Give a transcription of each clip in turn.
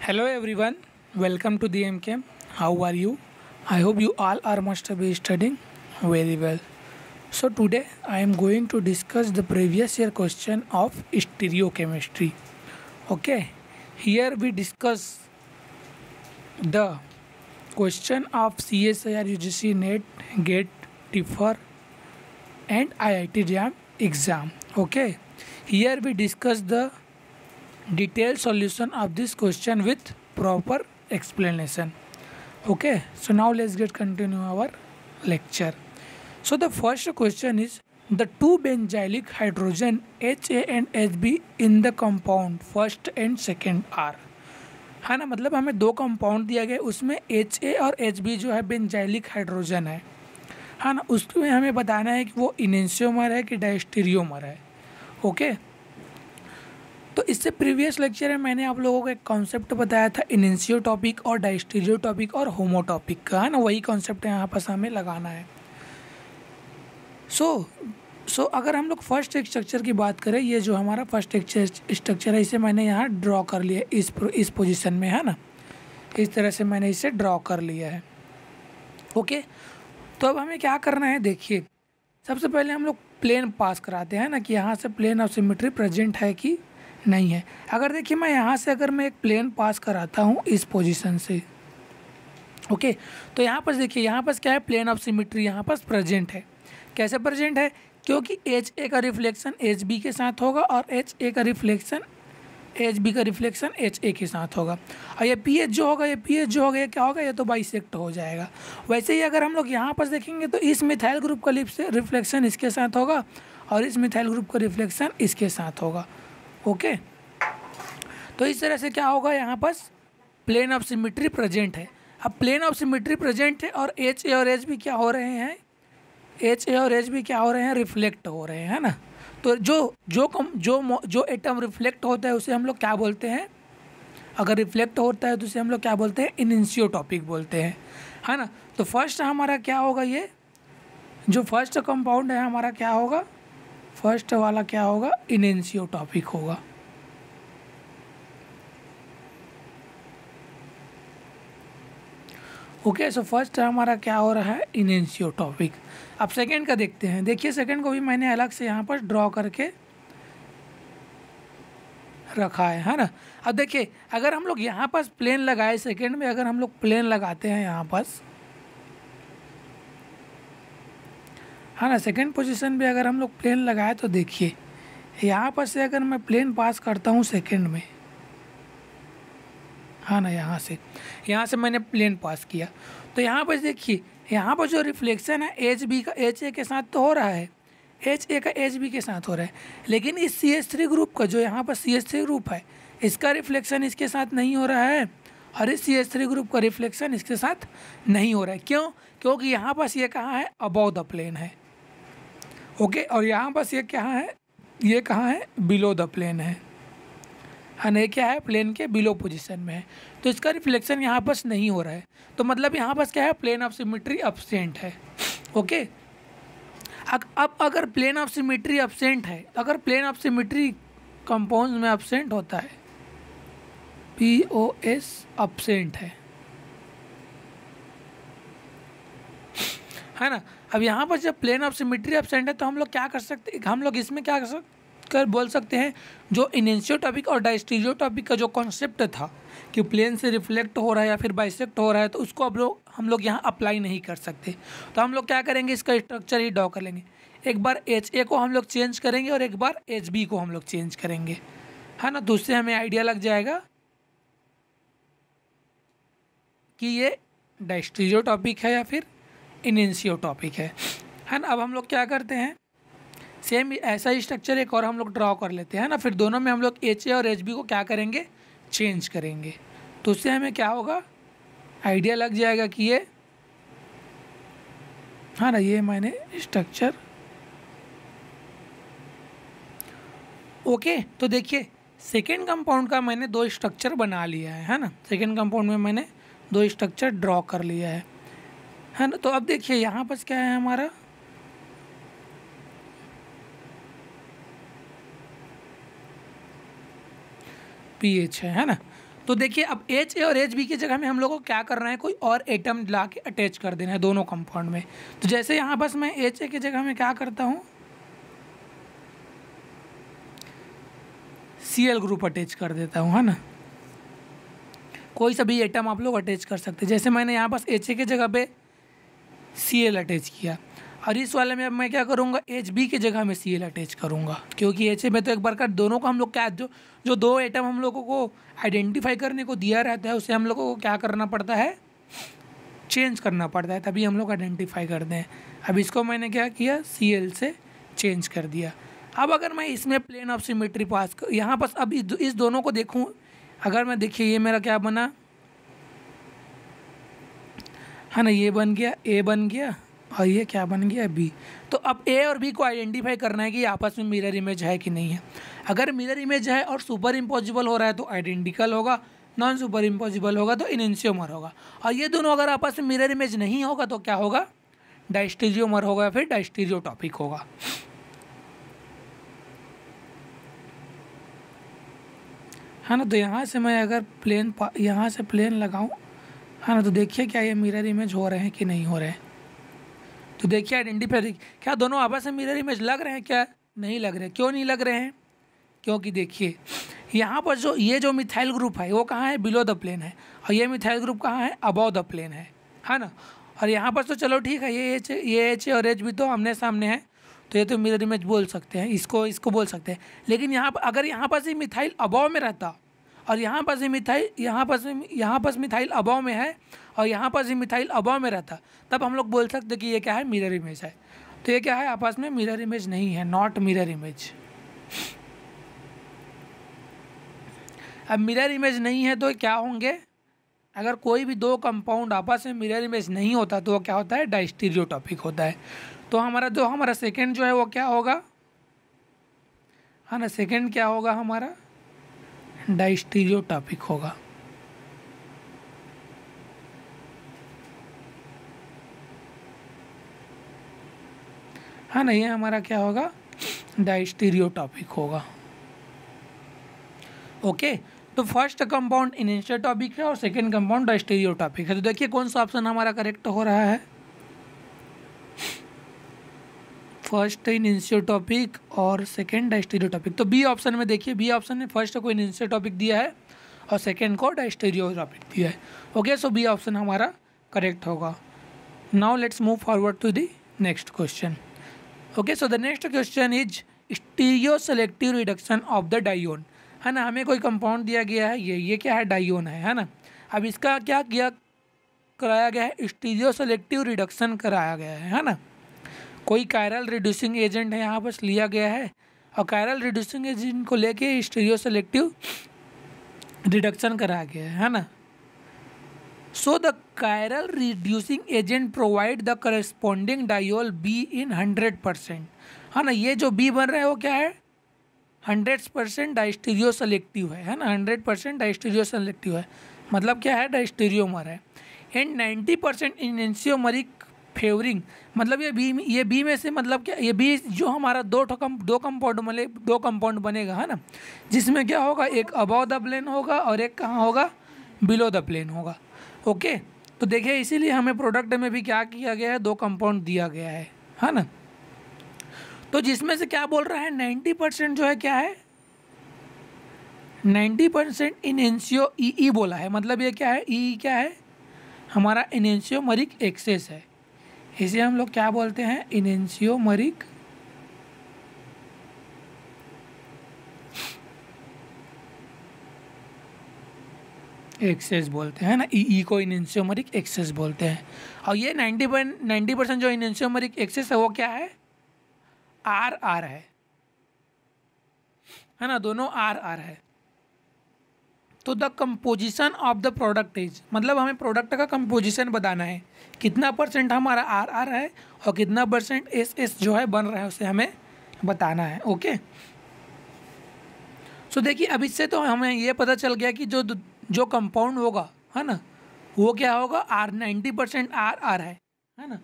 Hello everyone, welcome to the MCAM. How are you? I hope you all are must be studying very well. So today I am going to discuss the previous year question of stereochemistry. Okay, here we discuss the question of CSIR UGC NET, GATE, TIFR and IIT JAM exam. Okay, here we discuss the detailed solution of this question with proper explanation. Okay, so now let's get continue our lecture. So the first question is the two benzylic hydrogen HA and HB in the compound first and second are, है ना, मतलब हमें दो compound दिया गया, उसमें HA और HB जो है बेंजाइलिक हाइड्रोजन है ना, उसमें हमें बताना है कि वो इनेंशियोमर है कि डायस्टीरियोमर है. ओके, तो इससे प्रीवियस लेक्चर में मैंने आप लोगों को एक कॉन्सेप्ट बताया था इनेंशियो टॉपिक और डायस्टीरियो टॉपिक और होमोटॉपिक का, है ना, वही कॉन्सेप्ट यहाँ पर हमें लगाना है. सो अगर हम लोग फर्स्ट स्ट्रक्चर की बात करें, ये जो हमारा फर्स्ट स्ट्रक्चर है इसे मैंने यहाँ ड्रॉ कर लिया इस पोजीशन में, है ना, इस तरह से मैंने इसे ड्रॉ कर लिया है. ओके, तो अब हमें क्या करना है, देखिए सबसे पहले हम लोग प्लेन पास कराते हैं ना कि यहाँ से प्लेन ऑफ सिमेट्री प्रेजेंट है कि नहीं है. अगर देखिए मैं यहाँ से अगर मैं एक प्लेन पास कराता हूँ इस पोजीशन से, ओके, तो यहाँ पर देखिए यहाँ पर क्या है, प्लेन ऑफ सिमेट्री यहाँ पर प्रेजेंट है. कैसे प्रेजेंट है, क्योंकि एच ए का रिफ्लेक्शन एच बी के साथ होगा और एच ए का रिफ्लेक्शन एच बी का रिफ्लेक्शन एच ए के साथ होगा. और ये पी एच जो होगा, ये पी एच जो होगा, ये क्या होगा, ये तो बाइसेक्ट हो जाएगा. वैसे ही अगर हम लोग यहाँ पर देखेंगे तो इस मिथाइल ग्रुप का रिफ्लेक्शन इसके साथ होगा और इस मिथाइल ग्रुप का रिफ्लेक्शन इसके साथ होगा. ओके, तो इस तरह से क्या होगा, यहाँ पर प्लेन ऑफ सिमेट्री प्रेजेंट है. अब प्लेन ऑफ सिमेट्री प्रेजेंट है और एच ए और एच बी क्या हो रहे हैं, एच ए और एच बी क्या हो रहे हैं, रिफ्लेक्ट हो रहे हैं, है ना. तो जो एटम रिफ्लेक्ट होता है उसे हम लोग क्या बोलते हैं, अगर रिफ्लेक्ट होता है तो उसे हम लोग क्या बोलते हैं, इनिंशियोटॉपिक बोलते हैं, है ना. तो फर्स्ट हमारा क्या होगा, ये जो फर्स्ट कंपाउंड है हमारा क्या होगा, फर्स्ट वाला क्या होगा, इनिंशियोटॉपिक होगा. ओके, सो फर्स्ट हमारा क्या हो रहा है, इनिंशियोटॉपिक. अब सेकंड का देखते हैं. देखिए सेकंड को भी मैंने अलग से यहाँ पर ड्रॉ करके रखा है ना. अब देखिए अगर हम लोग यहाँ पर प्लेन लगाए, सेकंड में अगर हम लोग प्लेन लगाते हैं यहाँ पर, है ना, सेकंड पोजीशन पे अगर हम लोग प्लेन लगाए तो देखिए यहाँ पर से अगर मैं प्लेन पास करता हूँ सेकंड में, हाँ ना, यहाँ से मैंने प्लेन पास किया तो यहाँ पर देखिए यहाँ पर जो रिफ्लेक्शन है एच बी का एच ए के साथ तो हो रहा है, एच ए का एच बी के साथ हो रहा है, लेकिन इस सी एच थ्री ग्रुप का जो यहाँ पर सी एच थ्री ग्रुप है इसका रिफ्लेक्शन इसके साथ नहीं हो रहा है और इस सी एच थ्री ग्रुप का रिफ्लेक्शन इसके साथ नहीं हो रहा है. क्यों, क्योंकि यहाँ पर ये कहाँ है, अबव द प्लेन है. ओके, और यहाँ पर ये क्या है, ये कहाँ है, बिलो द प्लेन है ना, क्या है, प्लेन के बिलो पोजीशन में है, तो इसका रिफ्लेक्शन यहाँ पर नहीं हो रहा है. तो मतलब यहाँ पर क्या है, प्लेन ऑफ सिमेट्री एब्सेंट है. ओके, अब अगर प्लेन ऑफ सिमेट्री एब्सेंट है, अगर प्लेन ऑफ सिमेट्री कंपाउंड में एब्सेंट होता है, POS एब्सेंट है ना. अब यहाँ पर जब प्लेन ऑफ सिमेट्री एब्सेंट है तो हम लोग क्या कर सकते हैं, हम लोग इसमें क्या कर बोल सकते हैं, जो इनेंशियोटॉपिक और डायस्टीरियोटॉपिक का जो कॉन्सेप्ट था कि प्लेन से रिफ्लेक्ट हो रहा है या फिर बाइसेक्ट हो रहा है, तो उसको अब हम लोग यहाँ अप्लाई नहीं कर सकते. तो हम लोग क्या करेंगे, इसका स्ट्रक्चर ही ड्रॉ कर लेंगे. एक बार एच ए को हम लोग चेंज करेंगे और एक बार एच बी को हम लोग चेंज करेंगे, है ना. तो उससे हमें आइडिया लग जाएगा कि ये डायस्टीरियोटॉपिक है या फिर इनेंशियोटॉपिक है ना. अब हम लोग क्या करते हैं, सेम ऐसा ही स्ट्रक्चर एक और हम लोग ड्रॉ कर लेते हैं ना. फिर दोनों में हम लोग एच ए और एच बी को क्या करेंगे, चेंज करेंगे. तो उससे हमें क्या होगा, आइडिया लग जाएगा कि ये, हाँ ना, ये मैंने स्ट्रक्चर. ओके, तो देखिए सेकेंड कंपाउंड का मैंने दो स्ट्रक्चर बना लिया है ना. सेकेंड कंपाउंड में मैंने दो स्ट्रक्चर ड्रॉ कर लिया है ना. तो अब देखिए यहाँ पर क्या है हमारा, पीएच है ना. तो देखिए अब एच ए और एच बी की जगह में हम लोग को क्या करना है, कोई और एटम ला के अटैच कर देना है दोनों कंपाउंड में। तो जैसे यहाँ बस मैं एच ए की जगह में क्या करता हूँ, Cl ग्रुप अटैच कर देता हूँ, है ना। कोई सा भी एटम आप लोग अटैच कर सकते हैं। जैसे मैंने यहाँ बस एच ए की जगह पे Cl अटैच किया, और इस वाले में अब मैं क्या करूँगा, एच बी की जगह में Cl अटैच करूँगा, क्योंकि एच ए में तो एक बार का दोनों को हम लोग क्या जो दो एटम हम लोगों को आइडेंटिफाई करने को दिया रहता है उसे हम लोगों को क्या करना पड़ता है, चेंज करना पड़ता है, तभी हम लोग आइडेंटिफाई करते हैं। अब इसको मैंने क्या किया, Cl से चेंज कर दिया। अब अगर मैं इसमें प्लेन ऑफ सिमेट्री पास कर यहाँ पर अब इस दोनों को देखूँ, अगर मैं देखिए ये मेरा क्या बना, है ना, ये बन गया ए बन गया, और ये क्या बन गया बी। तो अब ए और बी को आइडेंटिफाई करना है कि आपस में मिरर इमेज है कि नहीं है। अगर मिरर इमेज है और सुपर इम्पॉसिबल हो रहा है तो आइडेंटिकल होगा, नॉन सुपर इम्पॉसिबल होगा तो इनेंशियोमर होगा। और ये दोनों अगर आपस में मिरर इमेज नहीं होगा तो क्या होगा, डायस्टीरियोमर होगा या फिर डायस्टीरियोटॉपिक होगा। है ना। तो यहाँ से मैं अगर यहाँ से प्लेन लगाऊँ, है ना, तो देखिए क्या ये मिरर इमेज हो रहे हैं कि नहीं हो रहे हैं। तो देखिए आइडेंटिफाई, क्या दोनों आपस में मिरर इमेज लग रहे हैं, क्या नहीं लग रहे। क्यों नहीं लग रहे हैं, क्योंकि देखिए यहाँ पर जो ये जो मिथाइल ग्रुप है वो कहाँ है, बिलो द प्लेन है, और ये मिथाइल ग्रुप कहाँ है, अबव द प्लेन है ना। और यहाँ पर तो चलो ठीक है, ये एच और एच भी तो आमने सामने है, तो ये तो मिरर इमेज बोल सकते हैं, इसको बोल सकते हैं। लेकिन यहाँ पर अगर यहाँ पर से मिथाइल अबव में रहता और यहाँ पर से मिथाइल अबव में है और यहाँ पर से मिथाइल अबव में रहता, तब हम लोग बोल सकते कि ये क्या है, मिरर इमेज है। तो ये क्या है, आपस में मिरर इमेज नहीं है, नॉट मिरर इमेज। अब मिरर इमेज नहीं है तो क्या होंगे, अगर कोई भी दो कंपाउंड आपस में मिरर इमेज नहीं होता तो वो क्या होता है, डायस्टीरियोटॉपिक होता है। तो हमारा सेकंड जो है वो क्या होगा, है ना, सेकंड क्या होगा हमारा, डायस्टीरियोटॉपिक होगा। है ना, ये हमारा क्या होगा, डायस्टीरियोटॉपिक होगा। ओके, तो फर्स्ट कंपाउंड इनिशियोटॉपिक है और सेकंड कंपाउंड डायस्टीरियोटॉपिक है। तो देखिए कौन सा ऑप्शन हमारा करेक्ट हो रहा है, फर्स्ट इनिशियोटॉपिक और सेकंड डायस्टीरियोटॉपिक। तो बी ऑप्शन में देखिए, बी ऑप्शन में फर्स्ट को इनिशियोटॉपिक दिया है और सेकंड को डायस्टीरियोटॉपिक दिया है। ओके, सो बी ऑप्शन हमारा करेक्ट होगा। Now let's move forward to the next question. Okay, so the next question is stereo selective reduction of the dione. है ना, हमें कोई कंपाउंड दिया गया है, ये क्या है, डाइयोन है ना। अब इसका क्या कराया गया है, स्टीरियो सेलेक्टिव रिडक्शन कराया गया है ना। कोई कायरल रिड्यूसिंग एजेंट है यहाँ पर लिया गया है, और कायरल रिड्यूसिंग एजेंट को लेके स्टीरियो सेलेक्टिव रिडक्शन कराया गया है ना। So the chiral reducing agent provide the corresponding diol be in 100%। है ना, ये जो बी बन रहा है वो क्या है, 100% डायस्टीरियो सेलेक्टिव है ना, 100% डायस्टीरियो सेलेक्टिव है, मतलब क्या है, डायस्टीरियोमर है। एंड 90% इनेंशियोमरिक फेवरिंग, मतलब ये बी में से मतलब क्या, ये बी जो हमारा दो कंपाउंड बनेगा, है ना, जिसमें क्या होगा, एक अबव द प्लेन होगा और एक कहाँ होगा, बिलो द प्लेन होगा। ओके, तो देखिए इसीलिए हमें प्रोडक्ट में भी क्या किया गया है, दो कंपाउंड दिया गया है ना। तो जिसमें से क्या बोल रहा है, 90% जो है क्या है, 90% इनेंशियो ई बोला है, मतलब ये क्या है, ई क्या है, हमारा इनेंशियोमरिक एक्सेस है। इसे हम लोग क्या बोलते हैं, इनेंशियोमरिक एक्सेस बोलते हैं ना, ई को इनेंशियोमरिक एक्सेस बोलते हैं। और ये 90% जो इनेंशियोमरिक एक्सेस है वो क्या है, आर है ना, दोनों आर है। तो the composition of the product is, मतलब हमें प्रोडक्ट का कंपोजिशन बताना है, कितना परसेंट हमारा आर है और कितना परसेंट एस जो है बन रहा है उसे हमें बताना है। ओके, सो देखिए अब इससे तो हमें ये पता चल गया कि जो कंपाउंड होगा, है ना, वो क्या होगा, 90% आर है ना,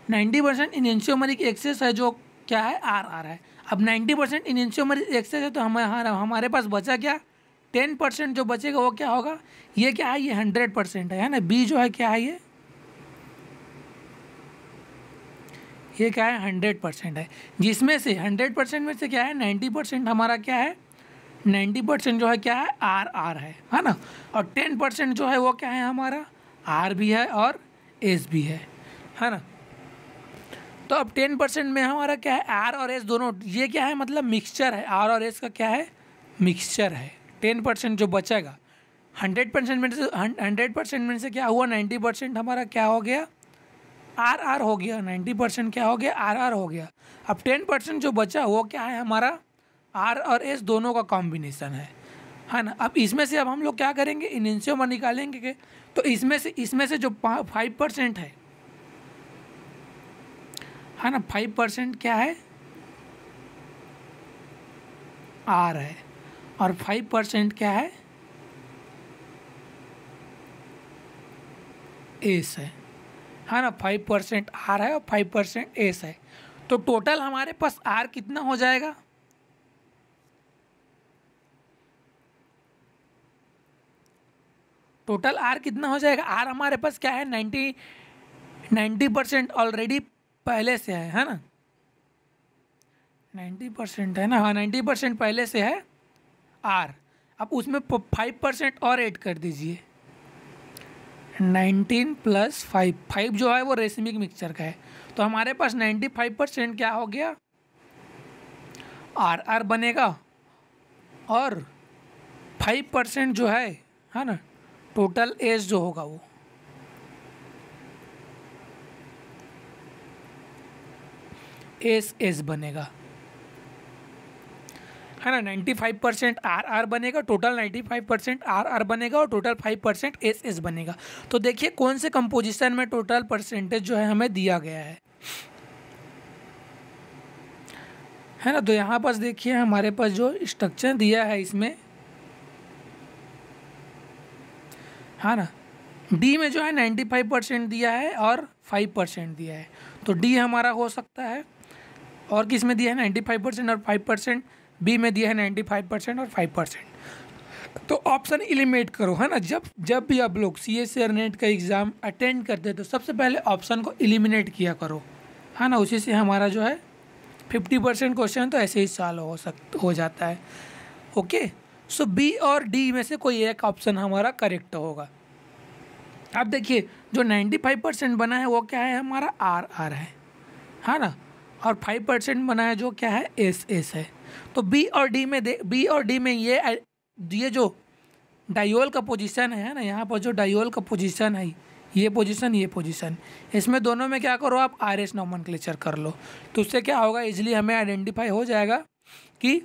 90% इनेंशियोमरिक एक्सेस है जो क्या है, आर है। अब 90% इनेंशियोमरिक एक्सेस है तो हमारे पास बचा क्या, 10% जो बचेगा वो क्या होगा, ये क्या है, ये 100% है ना। बी जो है क्या है, ये क्या है, 100% है, जिसमें से 100% में से क्या है, 90% हमारा क्या है, 90% जो है क्या है, आर है ना। और 10% जो है वो क्या है हमारा, आर भी है और एस भी है ना। तो अब 10% में हमारा क्या है, आर और एस दोनों, ये क्या है, मतलब मिक्सचर है, आर और एस का क्या है, मिक्सचर है। 10% जो बचेगा 100% में से, 100% में से क्या हुआ, 90% हमारा क्या हो गया, आर हो गया, 90% क्या हो गया, आर हो गया। अब 10% जो बचा वो क्या है हमारा, आर और एस दोनों का कॉम्बिनेशन है ना। अब इसमें से अब हम लोग क्या करेंगे, इन एनसीओमर निकालेंगे के, तो इसमें से जो 5% है ना, 5% क्या है, आर है, और 5% क्या है, एस है ना। 5% आर है और 5% एस है। तो टोटल हमारे पास आर कितना हो जाएगा, टोटल आर कितना हो जाएगा, आर हमारे पास क्या है, 90% ऑलरेडी पहले से है ना, 90% है ना, हाँ 90% पहले से है आर। अब उसमें 5% और ऐड कर दीजिए, 19 + 5, 5 जो है वो रेसिमिक मिक्सचर का है, तो हमारे पास 95% क्या हो गया, आर बनेगा, और 5% जो है ना, टोटल एज जो होगा वो एस बनेगा, है ना। 95% आर बनेगा, टोटल 95% आर बनेगा, और टोटल 5% एस बनेगा। तो देखिए कौन से कंपोजिशन में टोटल परसेंटेज जो है हमें दिया गया है ना। तो यहाँ पास देखिए हमारे पास जो स्ट्रक्चर दिया है इसमें, है ना, डी में जो है 95% दिया है और 5% दिया है, तो डी हमारा हो सकता है। और किस में दिया है, 95% और 5%, बी में दिया है 95% और 5%। तो ऑप्शन एलिमिनेट करो, है ना। जब भी आप लोग CSC और नेट का एग्ज़ाम अटेंड करते हैं तो सबसे पहले ऑप्शन को एलिमिनेट किया करो, है ना। उसी से हमारा जो है 50% क्वेश्चन तो ऐसे ही सॉल्व हो जाता है। ओके, सो बी और डी में से कोई एक ऑप्शन हमारा करेक्ट होगा। अब देखिए जो 95% बना है वो क्या है हमारा, आर है ना, और 5% बना है जो क्या है, एस है। तो बी और डी में ये जो डायोल का पोजीशन है ना, यहाँ पर जो डायोल का पोजीशन है, ये पोजीशन, इसमें दोनों में क्या करो आप, आर एस नॉमेनक्लेचर कर लो, तो उससे क्या होगा, इजीली हमें आइडेंटिफाई हो जाएगा कि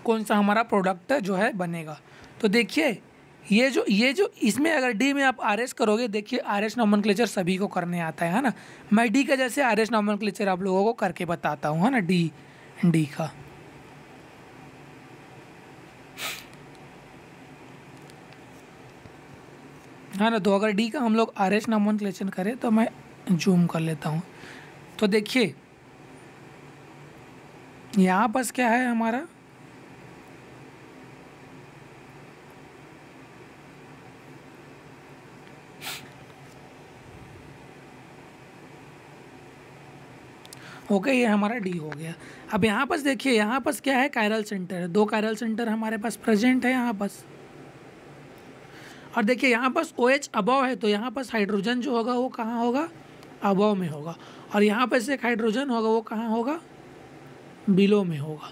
कौन सा हमारा प्रोडक्ट जो है बनेगा। तो देखिए ये जो इसमें अगर डी में आप आर एस करोगे, देखिए आर एस नॉमेनक्लेचर सभी को करने आता है ना। मैं डी का जैसे आर एस नॉमेनक्लेचर आप लोगों को करके बताता हूँ, है ना, डी का। है ना, तो अगर डी का हम लोग आर एस नॉमेनक्लेचर करें तो मैं जूम कर लेता हूँ। तो देखिए यहाँ पास क्या है हमारा, ओके, ये हमारा डी हो गया। अब यहाँ पास देखिए, यहाँ पास क्या है, कायरल सेंटर है, 2 कायरल सेंटर हमारे पास प्रेजेंट है यहाँ पास। और देखिए यहाँ पास OH अबव है, तो यहाँ पास हाइड्रोजन जो होगा वो कहाँ होगा, अबव में होगा, और यहाँ पर से एक हाइड्रोजन होगा वो कहाँ होगा, बिलो में होगा।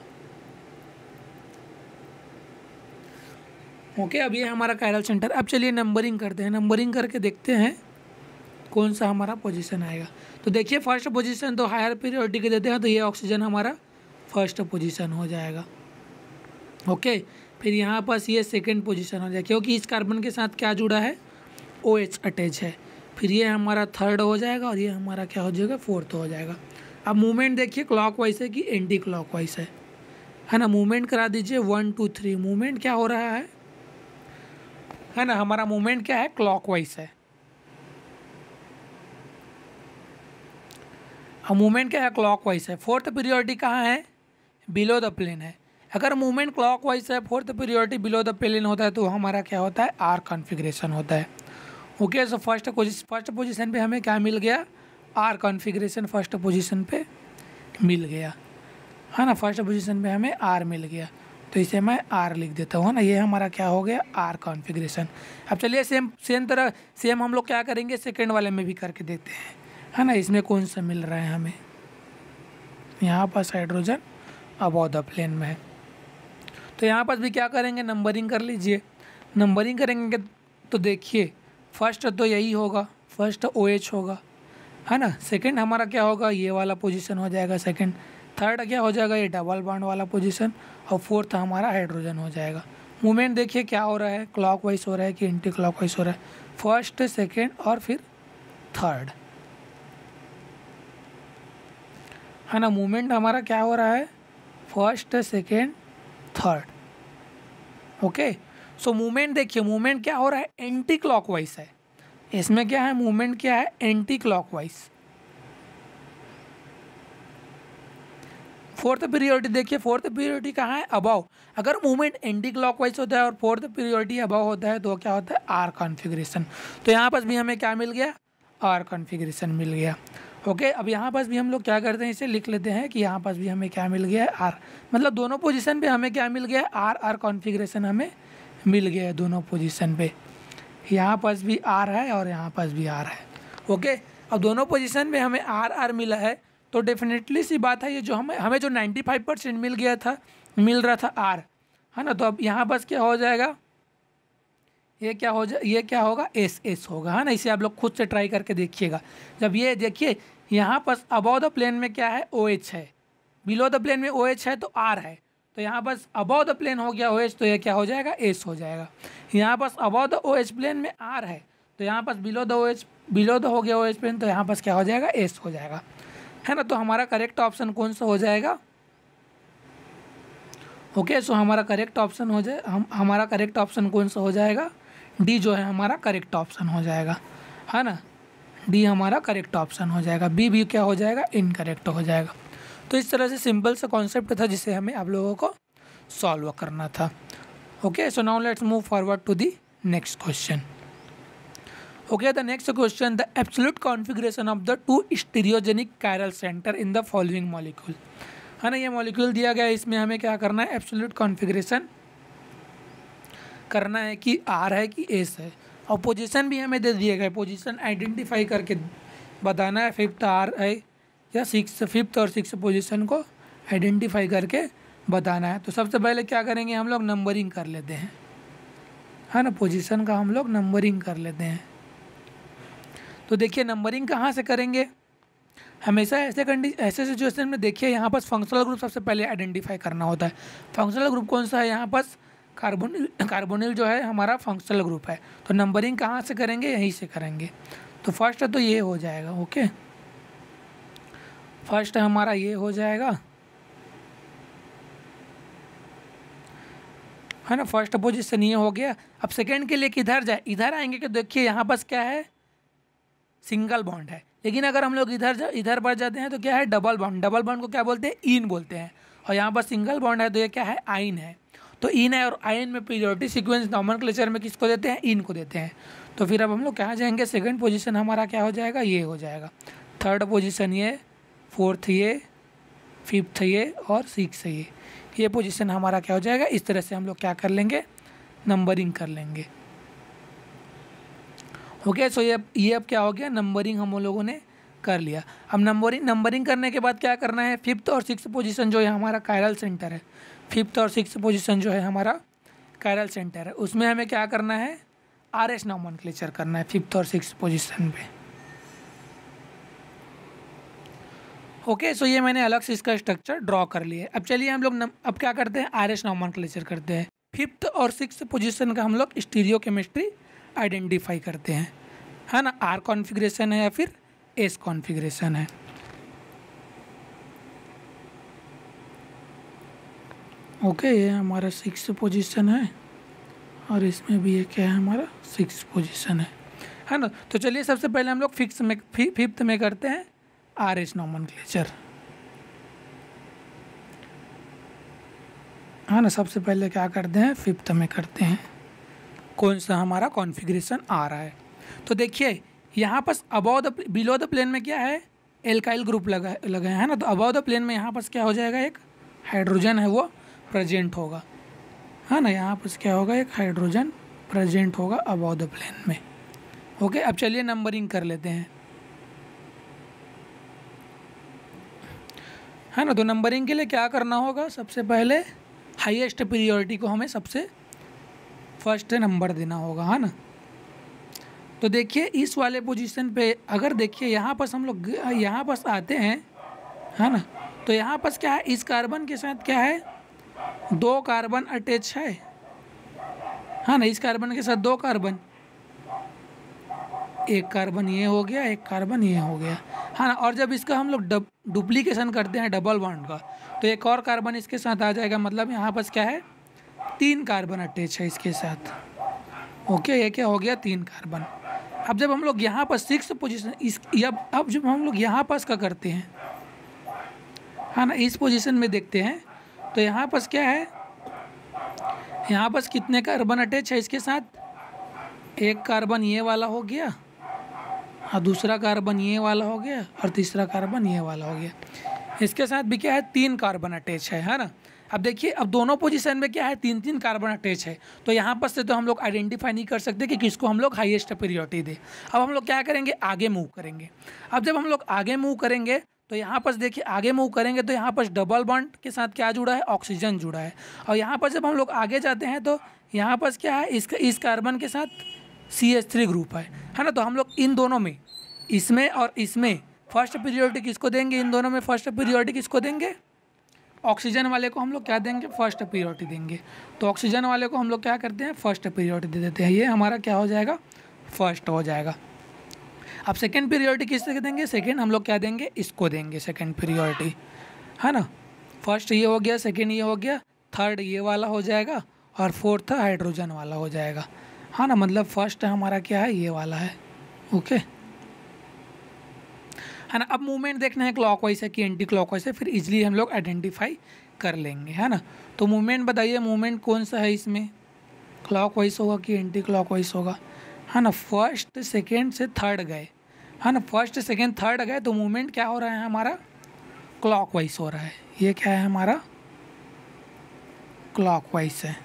ओके, अब ये हमारा कायरल सेंटर। अब चलिए नंबरिंग करते हैं, नंबरिंग करके देखते हैं कौन सा हमारा पोजीशन आएगा। तो देखिए फर्स्ट पोजीशन तो हायर पीरियोडिटी के देते हैं, तो ये ऑक्सीजन हमारा फर्स्ट पोजीशन हो जाएगा। ओके, फिर यहाँ पास ये सेकंड पोजीशन हो जाएगा, क्योंकि इस कार्बन के साथ क्या जुड़ा है, OH अटैच है। फिर ये हमारा थर्ड हो जाएगा, और ये हमारा क्या हो जाएगा, फोर्थ हो जाएगा। अब मूवमेंट देखिए क्लॉकवाइज है कि एंटी क्लॉकवाइज है ना। मूवमेंट करा दीजिए 1 2 3, मूवमेंट क्या हो रहा है ना, हमारा मूवमेंट क्या है, क्लॉकवाइज है। अब मूवमेंट क्या है, क्लॉकवाइज है। फोर्थ पीरियोडिटी कहाँ है, बिलो द प्लेन है। अगर मूवमेंट क्लॉकवाइज है, फोर्थ पीरियोडिटी बिलो द प्लेन होता है तो हमारा क्या होता है, आर कॉन्फ़िगरेशन होता है। ओके, सो फर्स्ट पोजीशन पे हमें क्या मिल गया, आर कॉन्फ़िगरेशन फर्स्ट पोजीशन पे मिल गया, है ना। फर्स्ट पोजीशन पे हमें आर मिल गया, तो इसे मैं आर लिख देता हूँ, है ना। ये हमारा क्या हो गया, आर कॉन्फ़िगरेशन। अब चलिए सेम हम लोग क्या करेंगे, सेकेंड वाले में भी करके देखते हैं, है ना। इसमें कौन सा मिल रहा है हमें, यहाँ पर हाइड्रोजन अबव द प्लेन में है, तो यहाँ पर भी क्या करेंगे, नंबरिंग कर लीजिए। नंबरिंग करेंगे तो देखिए फर्स्ट तो यही होगा, फर्स्ट OH होगा, है ना। सेकंड हमारा क्या होगा, ये वाला पोजीशन हो जाएगा सेकंड। थर्ड क्या हो जाएगा, ये डबल बॉन्ड वाला पोजीशन, और फोर्थ हमारा हाइड्रोजन हो जाएगा। मूवमेंट देखिए क्या हो रहा है, क्लॉकवाइज हो रहा है कि एंटी क्लॉकवाइज हो रहा है, फर्स्ट सेकेंड और फिर थर्ड, है ना। मूवमेंट हमारा क्या हो रहा है, first second third. Okay, so movement देखिए, मूवमेंट क्या हो रहा है, एंटी क्लॉकवाइज है। इसमें क्या है, मूवमेंट क्या है, एंटी क्लॉकवाइज। फोर्थ पीरियोडिटी देखिए, फोर्थ पीरियोडिटी कहाँ है, अबव। अगर मूवमेंट एंटी क्लॉकवाइज होता है और फोर्थ पीरियोडिटी अबव होता है तो क्या होता है, आर कॉन्फ़िगरेशन। तो यहाँ पर भी हमें क्या मिल गया, आर कॉन्फ़िगरेशन मिल गया। ओके, अब यहाँ पर भी हम लोग क्या करते हैं, इसे लिख लेते हैं कि यहाँ पर भी हमें क्या मिल गया है, आर। मतलब दोनों पोजीशन पे हमें क्या मिल गया है, आर कॉन्फ़िगरेशन हमें मिल गया है दोनों पोजीशन पे। यहाँ पर भी आर है और यहाँ पर भी आर है। ओके, अब दोनों पोजीशन में हमें आर मिला है, तो डेफिनेटली सी बात है, ये जो हमें जो 95% मिल रहा था आर, है ना। तो अब यहाँ पर क्या हो जाएगा, ये क्या होगा, एस होगा, है ना। इसे आप लोग खुद से ट्राई करके देखिएगा। जब ये देखिए यहाँ पर अबव द प्लेन में क्या है, OH है, बिलो द प्लेन में OH है तो आर है, तो यहाँ पर अबव द प्लेन हो गया OH, तो ये क्या हो जाएगा, एस हो जाएगा। यहाँ पर अबव द OH प्लेन में आर है, तो यहाँ पर बिलो द हो गया OH प्लेन, तो यहाँ पर क्या हो जाएगा, एस हो जाएगा, है ना। तो हमारा करेक्ट ऑप्शन कौन सा हो जाएगा, ओके। सो हमारा करेक्ट ऑप्शन कौन सा हो जाएगा, डी जो है हमारा करेक्ट ऑप्शन हो जाएगा, है ना। डी हमारा करेक्ट ऑप्शन हो जाएगा, बी भी क्या हो जाएगा, इनकरेक्ट हो जाएगा। तो इस तरह से सिंपल सा कॉन्सेप्ट था जिसे हमें आप लोगों को सॉल्व करना था। Okay, so now let's move forward to the next question. Okay, the next question, the absolute configuration of the two stereogenic chiral centre in the following molecule, है ना। ये मॉलिक्यूल दिया गया है, इसमें हमें क्या करना है, एब्सोल्यूट कॉन्फ़िगरेशन करना है कि आर है कि एस है, और पोजीशन भी हमें दे दिए गए, पोजीशन आइडेंटिफाई करके बताना है, फिफ्थ आर है या फिफ्थ और सिक्स पोजीशन को आइडेंटिफाई करके बताना है। तो सबसे पहले क्या करेंगे, हम लोग नंबरिंग कर लेते हैं, है ना। पोजीशन का हम लोग नंबरिंग कर लेते हैं। तो देखिए नंबरिंग कहाँ से करेंगे, हमेशा ऐसे सिचुएशन में देखिए यहाँ पर फंक्शनल ग्रुप सबसे पहले आइडेंटिफाई करना होता है। फंक्शनल ग्रुप कौन सा है, यहाँ पर कार्बोनिल जो है हमारा फंक्शनल ग्रुप है। तो नंबरिंग कहाँ से करेंगे, यहीं से करेंगे। तो फर्स्ट तो ये हो जाएगा, ओके, फर्स्ट हमारा ये हो जाएगा, है ना। फर्स्ट पोजीशन ये हो गया। अब सेकंड के लिए किधर जाए, इधर आएंगे कि देखिए यहाँ पर क्या है, सिंगल बॉन्ड है। लेकिन अगर हम लोग इधर बढ़ जाते हैं तो क्या है, डबल बॉन्ड। डबल बॉन्ड को क्या बोलते हैं, ईन बोलते हैं। और यहाँ पर सिंगल बॉन्ड है तो ये क्या है, आइन है। तो इन है, और आइन में पीरियोडिक सीक्वेंस नॉमेनक्लेचर में किसको देते हैं, इन को देते हैं। तो फिर अब हम लोग कहाँ जाएंगे, सेकंड पोजीशन हमारा क्या हो जाएगा, ये हो जाएगा। थर्ड पोजीशन ये, फोर्थ ये, फिफ्थ ये और सिक्स ये पोजीशन हमारा क्या हो जाएगा। इस तरह से हम लोग क्या कर लेंगे, नंबरिंग कर लेंगे। ओके, सो ये अब क्या हो गया, नंबरिंग हम लोगों ने कर लिया। अब नंबरिंग करने के बाद क्या करना है, फिफ्थ और सिक्स पोजीशन जो है हमारा कायरल सेंटर है, फिफ्थ और सिक्स पोजीशन जो है हमारा कायरल सेंटर है, उसमें हमें क्या करना है, आरएस नॉमेनक्लेचर करना है फिफ्थ और सिक्स पोजीशन पे। ओके, सो ये मैंने अलग से इसका स्ट्रक्चर ड्रॉ कर लिया है। अब चलिए हम लोग अब क्या करते हैं, आरएस नॉमेनक्लेचर करते हैं। फिफ्थ और सिक्स पोजीशन का हम लोग स्टीरियो केमिस्ट्री आइडेंटिफाई करते हैं, है ना। आर कॉन्फ़िगरेशन है या फिर एस कॉन्फ़िगरेशन है। ओके, ये हमारा सिक्स पोजीशन है और इसमें भी ये क्या है, हमारा सिक्स पोजीशन है ना। तो चलिए सबसे पहले हम लोग फिफ्थ में करते हैं आरएस नॉमेनक्लेचर, हाँ ना, सबसे पहले क्या करते हैं, फिफ्थ में करते हैं कौन सा हमारा कॉन्फ़िगरेशन आ रहा है। तो देखिए यहाँ पर above the below the plane में क्या है, एल्काइल ग्रुप लगा है ना, तो अबव द प्लेन में यहाँ पर क्या हो जाएगा, एक हाइड्रोजन है वो प्रेजेंट होगा, है ना, यहाँ पर क्या होगा, एक हाइड्रोजन प्रेजेंट होगा अबव द प्लेन में। ओके, अब चलिए नंबरिंग कर लेते हैं, है ना। तो नंबरिंग के लिए क्या करना होगा, सबसे पहले हाईएस्ट प्रियोरिटी को हमें सबसे फर्स्ट नंबर देना होगा, है ना। तो देखिए इस वाले पोजीशन पे अगर देखिए यहाँ पर हम लोग यहाँ पर आते हैं, है ना, तो यहाँ पर क्या है, इस कार्बन के साथ क्या है, 2 कार्बन अटैच है ना, इस कार्बन के साथ 2 कार्बन, एक कार्बन ये हो गया, एक कार्बन ये हो गया, हाँ ना। और जब इसका हम लोग डुप्लीकेशन करते हैं डबल बॉन्ड का, तो एक और कार्बन इसके साथ आ जाएगा, मतलब यहाँ पर क्या है, 3 कार्बन अटैच है इसके साथ। ओके, ये क्या हो गया, 3 कार्बन। अब जब हम लोग यहाँ पर 6 पोजीशन अब जब हम लोग यहाँ पास का करते हैं, हाँ ना, इस पोजीशन में देखते हैं, तो यहाँ पर क्या है, यहाँ पर कितने कार्बन अटैच है इसके साथ, एक कार्बन ये वाला हो गया, हाँ, दूसरा कार्बन ये वाला हो गया, और तीसरा कार्बन ये वाला हो गया। इसके साथ भी क्या है, 3 कार्बन अटैच है ना। अब देखिए अब दोनों पोजीशन में क्या है, 3 कार्बन अटैच है, तो यहाँ पर से तो हम लोग आइडेंटिफाई नहीं कर सकते कि किसको हम लोग हाईएस्ट प्रियोरिटी दें। अब हम लोग क्या करेंगे, आगे मूव करेंगे। अब जब हम लोग आगे मूव करेंगे तो यहाँ पर देखिए आगे मूव करेंगे तो यहाँ पर डबल बॉन्ड के साथ क्या जुड़ा है, ऑक्सीजन जुड़ा है। और यहाँ पर जब हम लोग आगे जाते हैं तो यहाँ पर क्या है, इस कार्बन के साथ CH3 ग्रुप है ना। तो हम लोग इन दोनों में, इसमें और इसमें फर्स्ट प्रियोरिटी किसको देंगे, इन दोनों में फर्स्ट प्रियोरिटी किसको देंगे, ऑक्सीजन वाले को हम लोग क्या देंगे, फर्स्ट प्रियोरिटी देंगे। तो ऑक्सीजन वाले को हम लोग क्या करते हैं, फर्स्ट प्रियोरिटी दे देते हैं, ये हमारा क्या हो जाएगा, फर्स्ट हो जाएगा। अब सेकंड प्रियोरिटी किससे देंगे, सेकंड हम लोग क्या देंगे, इसको देंगे सेकंड प्रियोरिटी, है ना। फर्स्ट ये हो गया, सेकंड ये हो गया, थर्ड ये वाला हो जाएगा, और फोर्थ हाइड्रोजन वाला हो जाएगा, हाँ ना। मतलब फर्स्ट हमारा क्या है, ये वाला है। ओके, है ना। अब मूवमेंट देखना है क्लॉकवाइज है कि एंटी क्लॉकवाइज है, फिर इजीली हम लोग आइडेंटिफाई कर लेंगे, है ना। तो मूवमेंट बताइए, मूवमेंट कौन सा है इसमें, क्लॉकवाइज होगा कि एंटी क्लॉकवाइज होगा, है ना। फर्स्ट सेकेंड से थर्ड गए, है ना, फर्स्ट सेकेंड थर्ड गए, तो मूवमेंट क्या हो रहा है हमारा, क्लॉकवाइज हो रहा है। ये क्या है हमारा, क्लॉकवाइज है।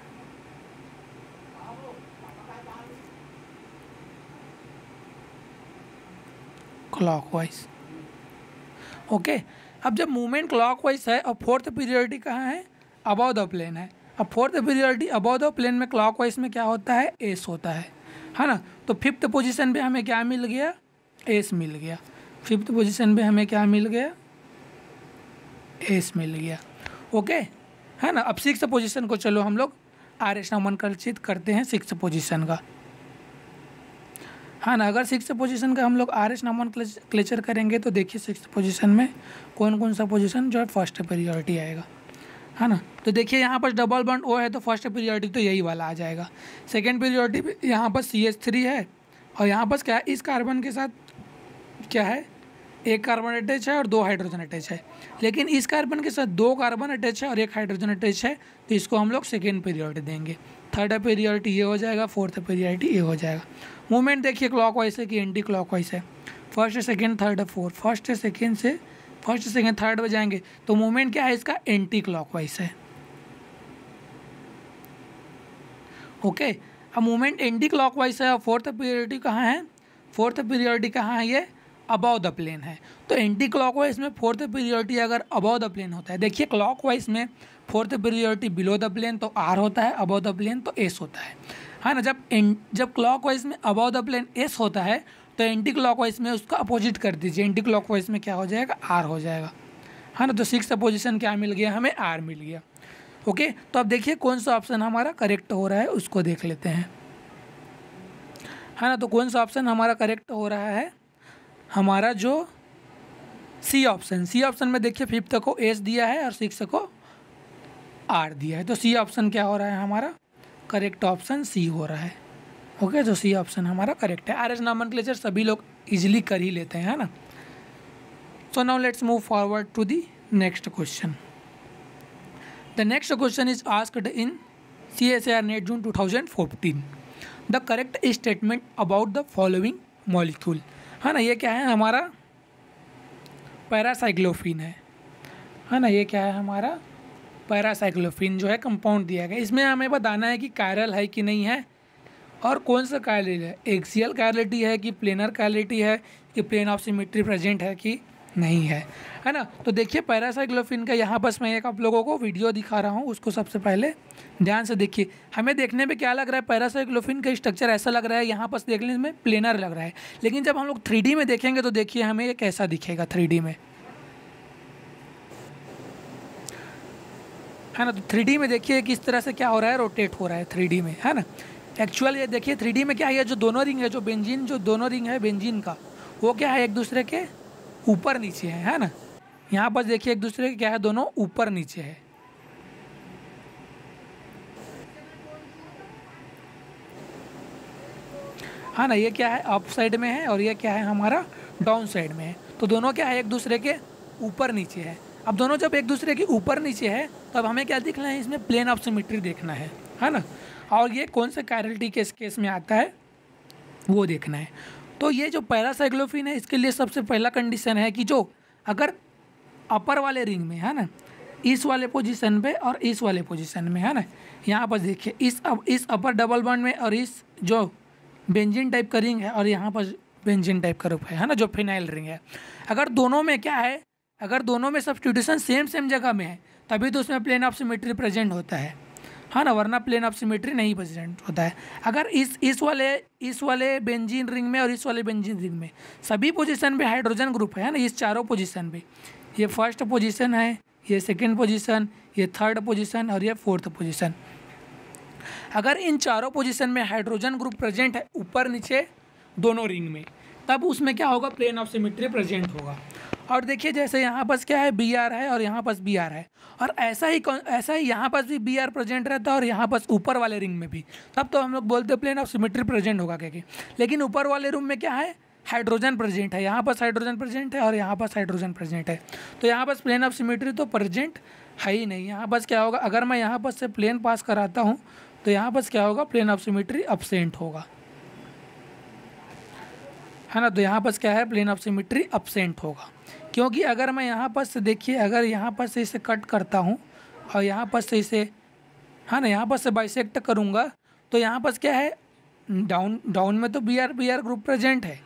Clockwise, okay. अब जब मूवमेंट क्लॉकवाइज है और फोर्थ प्रियोरिटी कहाँ है, अबव द प्लेन है। अब fourth priority above the plane में क्लॉकवाइज में क्या होता है, एस होता है ना। तो फिफ्थ पोजीशन पे हमें क्या मिल गया, एस मिल गया। फिफ्थ पोजीशन पे हमें क्या मिल गया, एस मिल गया। ओके, है ना। अब सिक्स पोजीशन को चलो हम लोग RS नामांकित करते हैं, सिक्स पोजीशन का, हाँ ना। अगर सिक्स पोजीशन का हम लोग RS नामांकित करेंगे तो देखिए सिक्स पोजीशन में कौन कौन सा पोजीशन जो है फर्स्ट प्रियोरिटी आएगा, है ना। तो देखिए यहाँ पर डबल बॉन्ड O है तो फर्स्ट प्रियोरिटी तो यही वाला आ जाएगा। सेकंड प्रियोरिटी यहाँ पर CH3 है, और यहाँ पर क्या है, इस कार्बन के साथ क्या है, एक कार्बन अटैच है और 2 हाइड्रोजन अटैच है। लेकिन इस कार्बन के साथ 2 कार्बन अटैच है और 1 हाइड्रोजन अटैच है, तो इसको हम लोग सेकेंड प्रियोरिटी देंगे। थर्ड प्रियोरिटी ये हो जाएगा, फोर्थ प्रियोरिटी ये हो जाएगा। मूवमेंट देखिए क्लॉकवाइज है कि एंटी क्लॉकवाइज है, first second third fourth, first second third में जाएंगे तो मूवमेंट क्या है इसका, एंटी क्लॉकवाइज है। ओके, अब मूवमेंट एंटी क्लॉकवाइज है और फोर्थ प्रियोरिटी कहाँ है, फोर्थ प्रियोरिटी कहाँ है, ये अबव द प्लेन है। तो एंटी क्लॉकवाइज में फोर्थ प्रियोरिटी अगर अबव द प्लेन होता है, देखिए क्लॉकवाइज में fourth priority below the plane तो R होता है, अबव द प्लेन तो S होता है ना। जब क्लॉकवाइज में अबव द प्लेन S होता है तो एंटी क्लॉकवाइज में उसका अपोजिट कर दीजिए, एंटी क्लॉकवाइज में क्या हो जाएगा, R हो जाएगा, है ना। तो सिक्स पोजीशन क्या मिल गया हमें, R मिल गया। ओके, तो अब देखिए कौन सा ऑप्शन हमारा करेक्ट हो रहा है उसको देख लेते हैं, है ना। तो कौन सा ऑप्शन हमारा करेक्ट हो रहा है, हमारा जो सी ऑप्शन में देखिए फिफ्थ को S दिया है और सिक्स को R दिया है, तो सी ऑप्शन क्या हो रहा है हमारा, करेक्ट ऑप्शन सी हो रहा है। ओके, तो सी ऑप्शन हमारा करेक्ट है। RS नॉमेनक्लेचर सभी लोग इजीली कर ही लेते हैं, है ना। So now let's move forward to the next question. The next question is asked in CSIR NET June 2014। द correct statement about the following molecule, है ना, ये क्या है हमारा पैरासाइक्लोफिन है ना, ये क्या है हमारा पैरासाइक्लोफिन जो है कंपाउंड दिया गया। इसमें हमें बताना है कि कायरल है कि नहीं है और कौन सा कायरल है, एक्सियल कायरलिटी है कि प्लेनर कायरलिटी है कि प्लेन ऑफ सिमेट्री प्रेजेंट है कि नहीं है ना। तो देखिए पैरासाइक्लोफिन का यहाँ बस मैं एक आप लोगों को वीडियो दिखा रहा हूँ, उसको सबसे पहले ध्यान से देखिए। हमें देखने में क्या लग रहा है, पैरासाइक्लोफिन का स्ट्रक्चर ऐसा लग रहा है, यहाँ पर देखने में प्लेनर लग रहा है, लेकिन जब हम लोग 3D में देखेंगे तो देखिए हमें ये कैसा दिखेगा 3D में, है ना। तो 3D में देखिए किस तरह से क्या हो रहा है, रोटेट हो रहा है 3D में, है ना। एक्चुअल ये देखिए 3D में क्या है, जो दोनों रिंग है, जो बेंजीन जो दोनों रिंग है बेंजीन का, वो क्या है एक दूसरे के ऊपर नीचे है ना। यहाँ पर देखिए एक दूसरे के क्या है, दोनों ऊपर नीचे है ना। ये क्या है अप साइड में है और ये क्या है हमारा डाउन साइड में है, तो दोनों क्या है एक दूसरे के ऊपर नीचे है। अब दोनों जब एक दूसरे के ऊपर नीचे है तब हमें क्या देखना है, इसमें प्लेन ऑफ सिमेट्री देखना है ना। और ये कौन से कायरलिटी के केस में आता है वो देखना है। तो ये जो पैरासाइक्लोफिन है इसके लिए सबसे पहला कंडीशन है कि जो अगर अपर वाले रिंग में है ना, इस वाले पोजीशन पे और इस वाले पोजीशन में है ना, यहाँ पर देखिए इस अपर डबल बॉन्ड में और इस जो बेंजीन टाइप का रिंग है और यहाँ पर बेंजीन टाइप का रूप है ना, जो फिनाइल रिंग है, अगर दोनों में क्या है, अगर दोनों में सब्स्टिट्यूशन सेम जगह में है तभी तो उसमें प्लेन ऑफ सिमेट्री प्रेजेंट होता है ना, वरना प्लेन ऑफ सिमेट्री नहीं प्रेजेंट होता है। अगर इस वाले बेंजीन रिंग में और इस वाले बेंजीन रिंग में सभी पोजीशन पे हाइड्रोजन ग्रुप है ना, इस चारों पोजीशन पे, ये फर्स्ट पोजीशन है, ये सेकंड पोजीशन, ये थर्ड पोजीशन और ये फोर्थ पोजीशन, अगर इन चारों पोजीशन में हाइड्रोजन ग्रुप प्रेजेंट है ऊपर नीचे दोनों रिंग में, तब उसमें क्या होगा, प्लेन ऑफ सिमेट्री प्रेजेंट होगा। और देखिए जैसे यहाँ पर क्या है Br है और यहाँ पर Br है, और ऐसा ही यहाँ पर भी Br प्रेजेंट रहता है और यहाँ पर ऊपर वाले रिंग में भी, तब तो हम लोग बोलते हैं प्लेन ऑफ सिमेट्री प्रेजेंट होगा क्या। लेकिन ऊपर वाले रूम में क्या है, हाइड्रोजन प्रेजेंट है, यहाँ पर हाइड्रोजन प्रेजेंट है और यहाँ पर हाइड्रोजन प्रेजेंट है, तो यहाँ पर प्लेन ऑफ सिमेट्री तो प्रेजेंट है ही नहीं। यहाँ पर क्या होगा, अगर मैं यहाँ पर से प्लेन पास कराता हूँ तो यहाँ पर क्या होगा, प्लेन ऑफ सिमेट्री अब्सेंट होगा, है ना। तो यहाँ पर क्या है, प्लेन ऑफ सिमेट्री अब्सेंट होगा, क्योंकि अगर मैं यहाँ पर से देखिए, अगर यहाँ पर से इसे कट करता हूँ और यहाँ पर से इसे, है ना, यहाँ पर से बाइसेक्ट करूँगा तो यहाँ पर क्या है, डाउन में तो Br ग्रुप प्रेजेंट है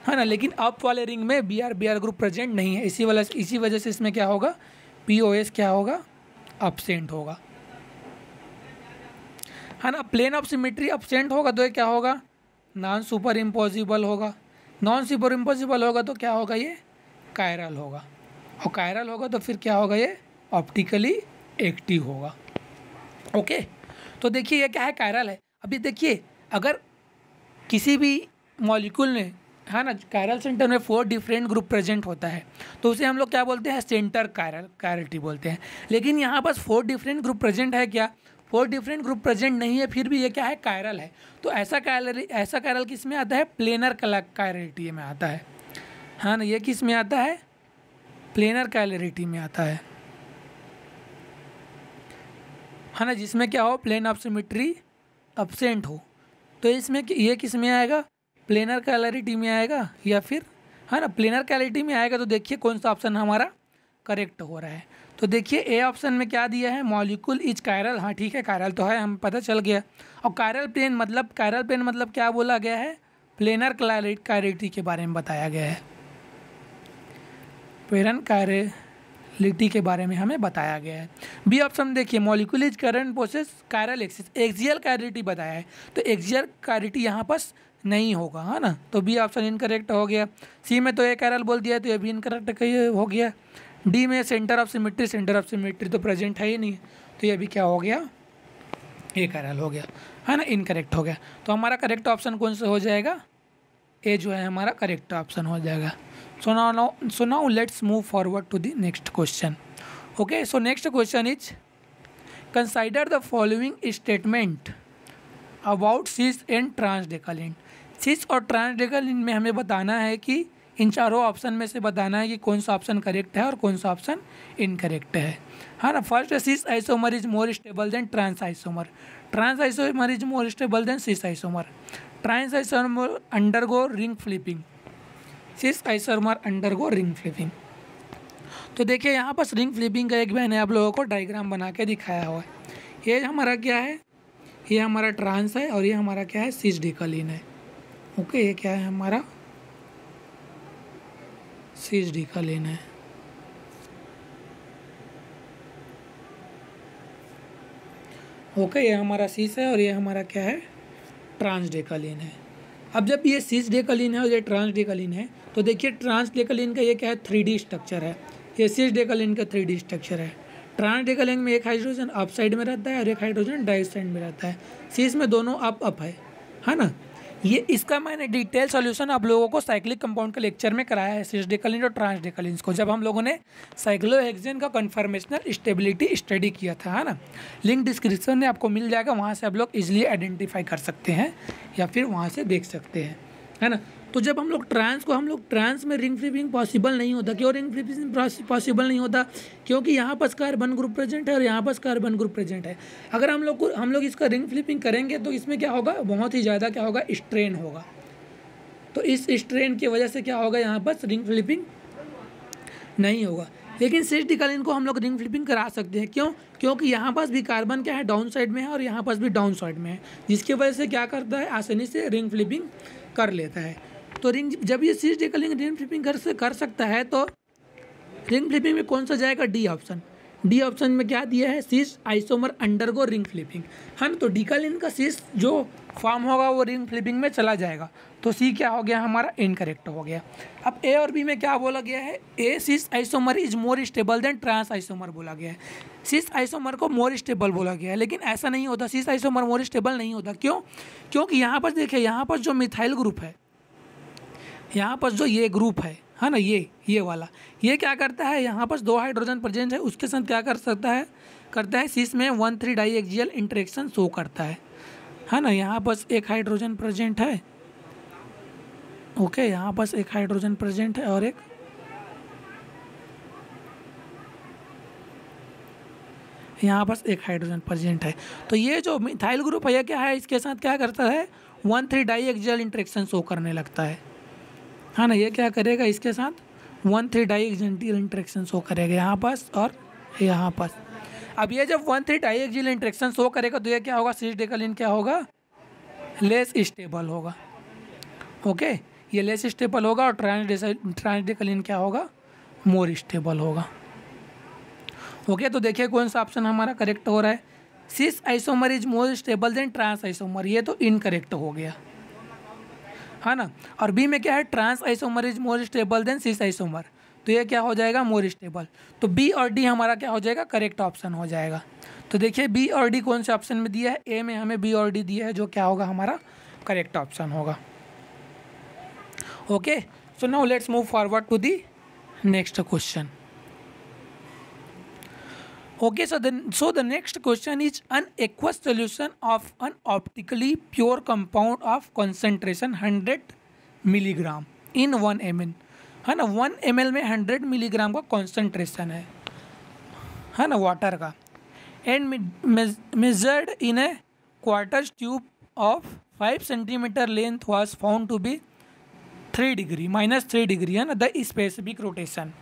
ना, लेकिन अप वाले रिंग में Br ग्रुप प्रेजेंट नहीं है, इसी वजह से इसमें क्या होगा, POS क्या होगा, अब्सेंट होगा, है ना। प्लेन ऑफ सिमेट्री अब्सेंट होगा तो ये क्या होगा, नॉन सुपर इम्पॉसिबल होगा, नॉन सुपर इम्पॉसिबल होगा तो क्या होगा, ये कायरल होगा, और कायरल होगा तो फिर क्या होगा, ये ऑप्टिकली एक्टिव होगा। ओके, तो देखिए ये क्या है, कायरल है। अभी देखिए अगर किसी भी मॉलिक्यूल में, है ना, कायरल सेंटर में 4 डिफरेंट ग्रुप प्रेजेंट होता है तो उसे हम लोग क्या बोलते हैं, सेंटर कायरलिटी बोलते हैं। लेकिन यहाँ पर 4 डिफरेंट ग्रुप प्रेजेंट है क्या, 4 डिफरेंट ग्रुप प्रेजेंट नहीं है, फिर भी ये क्या है, कायरल है। तो ऐसा कायरल किस में आता है, प्लेनर कायरलिटी में आता है, हाँ ना, ये किस में आता है, प्लेनर कायरलिटी में आता है ना, जिसमें क्या हो, प्लेन ऑफ सिमेट्री अब्सेंट हो। तो इसमें ये किस में आएगा, प्लेनर कायरलिटी में आएगा या फिर, है ना, प्लेनर कायरलिटी में आएगा। तो देखिए कौन सा ऑप्शन हमारा करेक्ट हो रहा है। तो देखिए ए ऑप्शन में क्या दिया है, मॉलिक्यूल इज कायरल, हाँ ठीक है, कायरल तो है, हम पता चल गया। और कायरल प्लेन मतलब क्या बोला गया है, प्लेनर कायरलिटी के बारे में बताया गया है, प्लेनर कायरलिटी के बारे में हमें बताया गया है। बी ऑप्शन देखिए, molecule is current process chiral axis, axial chirality बताया है, तो एक्सियल कायरलिटी यहाँ पर नहीं होगा, है ना। तो बी ऑप्शन इनकरेक्ट हो गया। सी में तो ए कायरल बोल दिया तो ये भी इनकरेक्ट हो गया। डी में सेंटर ऑफ सिमेट्री तो प्रेजेंट है ही नहीं, तो ये भी क्या हो गया, ए कायरल हो गया, है ना, इनकरेक्ट हो गया। तो हमारा करेक्ट ऑप्शन कौन सा हो जाएगा, ए जो है हमारा करेक्ट ऑप्शन हो जाएगा। So now let's move forward to the next question. Okay, so next question is, consider the following statement about cis and transdecaline. सिस और ट्रांसडेकालिन में हमें बताना है कि इन चारों ऑप्शन में से बताना है कि कौन सा ऑप्शन करेक्ट है और कौन सा ऑप्शन इनकरेक्ट है ना। फर्स्ट है cis isomer is more stable than trans isomer. Trans isomer is more stable than cis isomer. Trans isomer undergo ring flipping, cis isomer undergo ring flipping. तो देखिए यहाँ पर रिंग फ्लिपिंग का एक मैंने आप लोगों को डायग्राम बना के दिखाया हुआ है। ये हमारा क्या है, ये हमारा ट्रांस है और ये हमारा क्या है, सिस डिकलिन है। ओके, ये क्या है हमारा सिस डिकलिन है। ओके, ये हमारा सिस है और ये हमारा क्या है, ट्रांस डिकलिन है। अब जब ये सिस डिकलिन है और ये ट्रांस डिकलिन है तो देखिए ट्रांस डिकलिन का ये क्या है, 3D स्ट्रक्चर है। ये सिस डिकलिन का 3D स्ट्रक्चर है। ट्रांस डिकलिन में एक हाइड्रोजन अप साइड में रहता है और एक हाइड्रोजन डाउन साइड में रहता है। सिस में दोनों अप है ना। ये इसका मैंने डिटेल सॉल्यूशन आप लोगों को साइक्लिक कंपाउंड के लेक्चर में कराया है, सिस डिकलिन और ट्रांस डिकलिन को, जब हम लोगों ने साइक्लोहेक्सेन का कन्फर्मेशनल स्टेबिलिटी स्टडी किया था, है ना। लिंक डिस्क्रिप्शन में आपको मिल जाएगा, वहाँ से आप लोग इजीली आइडेंटिफाई कर सकते हैं या फिर वहाँ से देख सकते हैं, है ना। तो जब हम लोग ट्रांस में रिंग फ्लिपिंग पॉसिबल नहीं होता। क्यों रिंग फ्लिपिंग पॉसिबल नहीं होता? क्योंकि यहाँ पर कार्बन ग्रुप प्रेजेंट है और यहाँ पर कार्बन ग्रुप प्रेजेंट है। अगर हम लोग इसका रिंग फ्लिपिंग करेंगे तो इसमें क्या होगा, बहुत ही ज़्यादा क्या होगा, स्ट्रेन होगा। तो इस स्ट्रेन की वजह से क्या होगा, यहाँ पर रिंग फ्लिपिंग नहीं होगा। लेकिन सिस डिकलिन को हम लोग रिंग फ्लिपिंग करा सकते हैं। क्यों? क्योंकि यहाँ पास भी कार्बन क्या है, डाउन साइड में है और यहाँ पास भी डाउन साइड में है, जिसकी वजह से क्या करता है, आसानी से रिंग फ्लिपिंग कर लेता है। तो जब ये सिस डिकलिन रिंग फ्लिपिंग कर सकता है तो रिंग फ्लिपिंग में कौन सा जाएगा, डी ऑप्शन। डी ऑप्शन में क्या दिया है, cis isomer undergo ring flipping, है ना। तो डिकलिन का सिस जो फॉर्म होगा वो रिंग फ्लिपिंग में चला जाएगा। तो सी क्या हो गया हमारा, इनकरेक्ट हो गया। अब ए और बी में क्या बोला गया है, a cis isomer is more stable than trans isomer बोला गया है। सिस आइसोमर को मोर स्टेबल बोला गया है, लेकिन ऐसा नहीं होता, सिस आइसोमर मोर स्टेबल नहीं होता। क्यों? क्योंकि यहाँ पर देखिए, यहाँ पर जो मिथाइल ग्रुप है, यहाँ पर जो ये ग्रुप है ना, ये वाला, ये क्या करता है, यहाँ पर 2 हाइड्रोजन प्रेजेंट है, उसके साथ क्या करता है सिस में 1,3 डाइएक्सियल इंटरेक्शन शो करता है ना। यहाँ पर एक हाइड्रोजन प्रेजेंट है। ओके, यहाँ पर एक हाइड्रोजन प्रेजेंट है और एक यहाँ पर एक हाइड्रोजन प्रेजेंट है। तो ये जो मिथाइल ग्रुप है, ये क्या है, इसके साथ क्या करता है, 1,3 डाइएक्सियल इंटरेक्शन शो करने लगता है ना। ये क्या करेगा, इसके साथ 1,3 डाइएक्सियल इंटरेक्शन शो करेगा यहाँ पास और यहाँ पास। अब ये जब 1,3 डाइएक्सियल इंटरेक्शन शो करेगा तो ये क्या होगा, सिस डिकलिन क्या होगा, लेस स्टेबल होगा। ओके, ये लेस स्टेबल होगा और ट्रांस डिकलिन क्या होगा, मोर स्टेबल होगा। ओके, तो देखिए कौन सा ऑप्शन हमारा करेक्ट हो रहा है, cis isomer is more stable than trans isomer, ये तो इनकरेक्ट हो गया, है ना। और बी में क्या है, trans isomer is more stable than cis isomer, तो ये क्या हो जाएगा, मोर स्टेबल। तो बी और डी हमारा क्या हो जाएगा, करेक्ट ऑप्शन हो जाएगा। तो देखिए बी और डी कौन से ऑप्शन में दिया है, ए में हमें बी और डी दिया है, जो क्या होगा हमारा करेक्ट ऑप्शन होगा। Okay, so now let's move forward to the next question. Okay, so the next question is an aqueous solution of an optically pure compound of concentration 100 milligram in 1 ml, है ना। 1 ml में 100 milligram का concentration है ना water का, and measured in a quartz tube of 5 centimetre length was found to be 3 degree -3 degree, है ना। The specific rotation,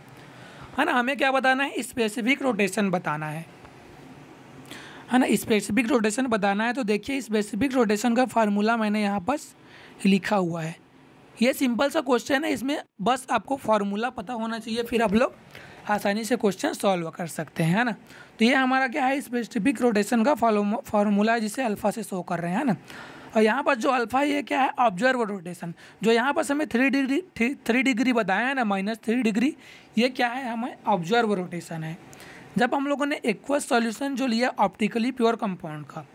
है ना, हमें क्या बताना है, स्पेसिफिक रोटेशन बताना है ना। स्पेसिफिक रोटेशन बताना है। तो देखिए स्पेसिफिक रोटेशन का फार्मूला मैंने यहाँ पर लिखा हुआ है। ये सिंपल सा क्वेश्चन है, इसमें बस आपको फार्मूला पता होना चाहिए, फिर आप लोग आसानी से क्वेश्चन सॉल्व कर सकते हैं, है ना। तो ये हमारा क्या है, स्पेसिफिक रोटेशन का फार्मूला है, जिसे अल्फ़ा से शो कर रहे हैं ना। और यहाँ पर जो अल्फ़ा, ये क्या है, ऑब्जर्व रोटेशन, जो यहाँ पर हमें 3 डिग्री बताया है ना, -3 डिग्री, ये क्या है, हमें ऑब्जर्व रोटेशन है। जब हम लोगों ने एक्वस सॉल्यूशन जो लिया ऑप्टिकली प्योर कंपाउंड का,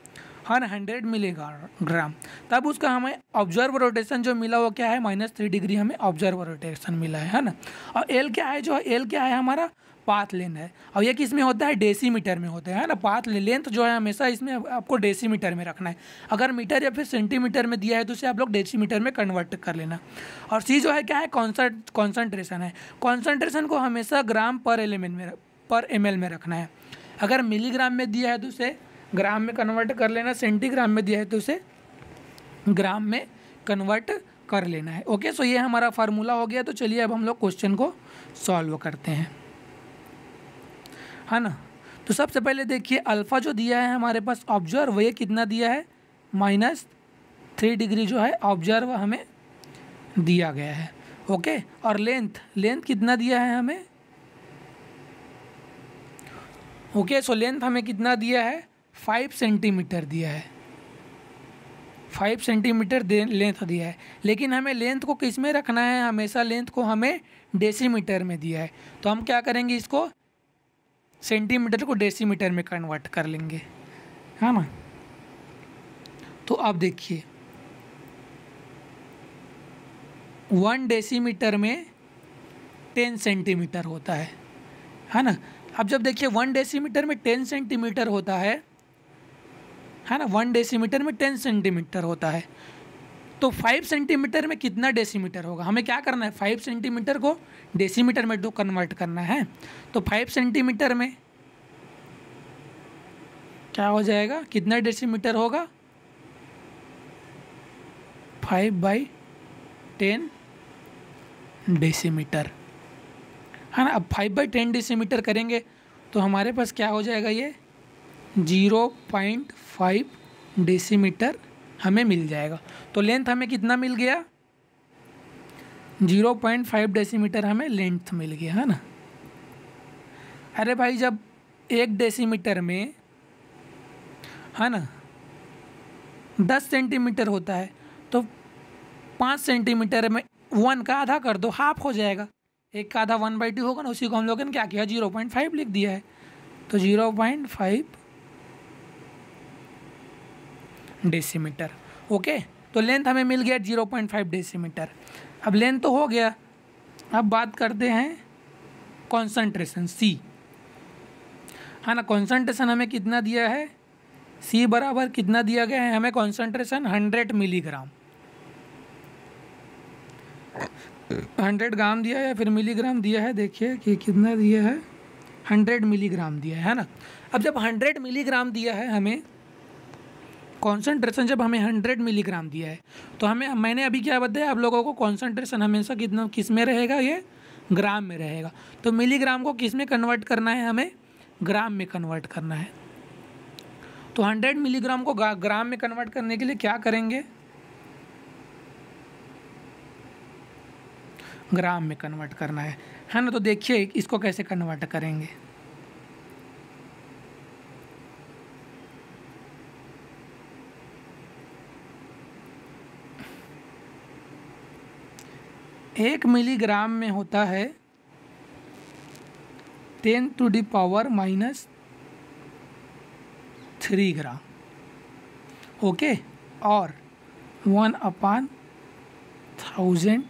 हर 100 मिलीग्राम, तब उसका हमें ऑब्जर्व रोटेशन जो मिला वो क्या है, -3 डिग्री हमें ऑब्जर्व रोटेशन मिला है ना। और एल क्या है, जो एल क्या है हमारा पाथ लेना है। और ये किस में होता है, डेसीमीटर में होता है ना। पाथ लेंथ जो है हमेशा इसमें आपको डेसीमीटर में रखना है। अगर मीटर या फिर सेंटीमीटर में दिया है तो उसे आप लोग डेसीमीटर में कन्वर्ट कर लेना। और सी जो है क्या है, कॉन्सेंट्रेशन है। कॉन्सेंट्रेशन को हमेशा ग्राम पर एमएल में रखना है। अगर मिलीग्राम में दिया है तो उसे ग्राम में कन्वर्ट कर लेना, सेंटीग्राम में दिया है तो उसे ग्राम में कन्वर्ट कर लेना है। ओके, सो ये हमारा फार्मूला हो गया। तो चलिए अब हम लोग क्वेश्चन को सॉल्व करते हैं, है ना। तो सबसे पहले देखिए अल्फ़ा जो दिया है हमारे पास ऑब्जर्व, ये कितना दिया है, -3 डिग्री जो है ऑब्जर्व हमें दिया गया है। ओके, और लेंथ कितना दिया है हमें। ओके, सो लेंथ हमें कितना दिया है, 5 सेंटीमीटर दिया है। 5 सेंटीमीटर लेंथ दिया है, लेकिन हमें लेंथ को किस में रखना है, हमेशा लेंथ को हमें डेसीमीटर में दिया है। तो हम क्या करेंगे, इसको सेंटीमीटर को डेसीमीटर में कन्वर्ट कर लेंगे, है ना। तो अब देखिए 1 डेसीमीटर में 10 सेंटीमीटर होता है ना। अब जब देखिए 1 डेसीमीटर में 10 सेंटीमीटर होता है ना, 1 डेसीमीटर में 10 सेंटीमीटर होता है, तो 5 सेंटीमीटर में कितना डेसीमीटर होगा। हमें क्या करना है, 5 सेंटीमीटर को डेसीमीटर में कन्वर्ट करना है। तो 5 सेंटीमीटर में क्या हो जाएगा, कितना डेसीमीटर होगा, 5/10 डेसीमीटर, है ना। अब 5/10 डेसीमीटर करेंगे तो हमारे पास क्या हो जाएगा, ये 0.5 डेसीमीटर हमें मिल जाएगा। तो लेंथ हमें कितना मिल गया, 0.5 डेसीमीटर हमें लेंथ मिल गया, है ना। अरे भाई जब 1 डेसीमीटर में, है ना, 10 सेंटीमीटर होता है तो 5 सेंटीमीटर में 1 का आधा कर दो, हाफ हो जाएगा। 1 का आधा 1/2 होगा ना, उसी को हम लोगों ने क्या किया, 0.5 लिख दिया है। तो 0.5 डेसीमीटर। ओके, तो लेंथ हमें मिल गया 0.5 डेसीमीटर। अब लेंथ तो हो गया, अब बात करते हैं कॉन्सेंट्रेशन सी, है ना। कॉन्सेंट्रेशन हमें कितना दिया है, सी बराबर कितना दिया गया है हमें, कॉन्सेंट्रेशन 100 मिलीग्राम, 100 ग्राम दिया है या फिर मिलीग्राम दिया है, देखिए कि कितना दिया है, 100 मिलीग्राम दिया है ना। अब जब 100 मिलीग्राम दिया है हमें कॉन्सेंट्रेशन, जब हमें 100 मिलीग्राम दिया है तो हमें, मैंने अभी क्या बताया आप लोगों को, कॉन्सेंट्रेशन हमेशा कितना किस में रहेगा, ये ग्राम में रहेगा। तो मिलीग्राम को किस में कन्वर्ट करना है, हमें ग्राम में कन्वर्ट करना है। तो 100 मिलीग्राम को ग्राम में कन्वर्ट करने के लिए क्या करेंगे, ग्राम में कन्वर्ट करना है ना। तो देखिए इसको कैसे कन्वर्ट करेंगे। एक मिलीग्राम में होता है 10⁻³ ग्राम, ओके, और 1/1000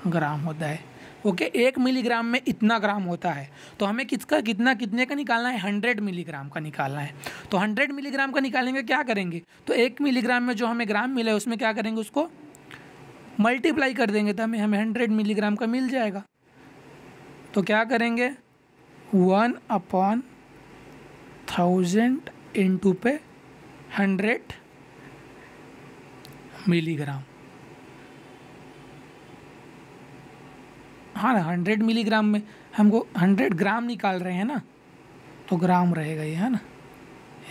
ग्राम होता है। ओके, 1 मिलीग्राम में इतना ग्राम होता है, तो हमें कितने का निकालना है, 100 मिलीग्राम का निकालना है। तो 100 मिलीग्राम का निकालेंगे, क्या करेंगे, तो 1 मिलीग्राम में जो हमें ग्राम मिला है उसमें क्या करेंगे, उसको मल्टीप्लाई कर देंगे तो हमें 100 मिलीग्राम का मिल जाएगा। तो क्या करेंगे, 1/1000 इंटू पे 100 मिलीग्राम, हाँ ना। 100 मिलीग्राम में हमको 100 ग्राम निकाल रहे हैं ना, तो ग्राम रहेगा ये, है ना।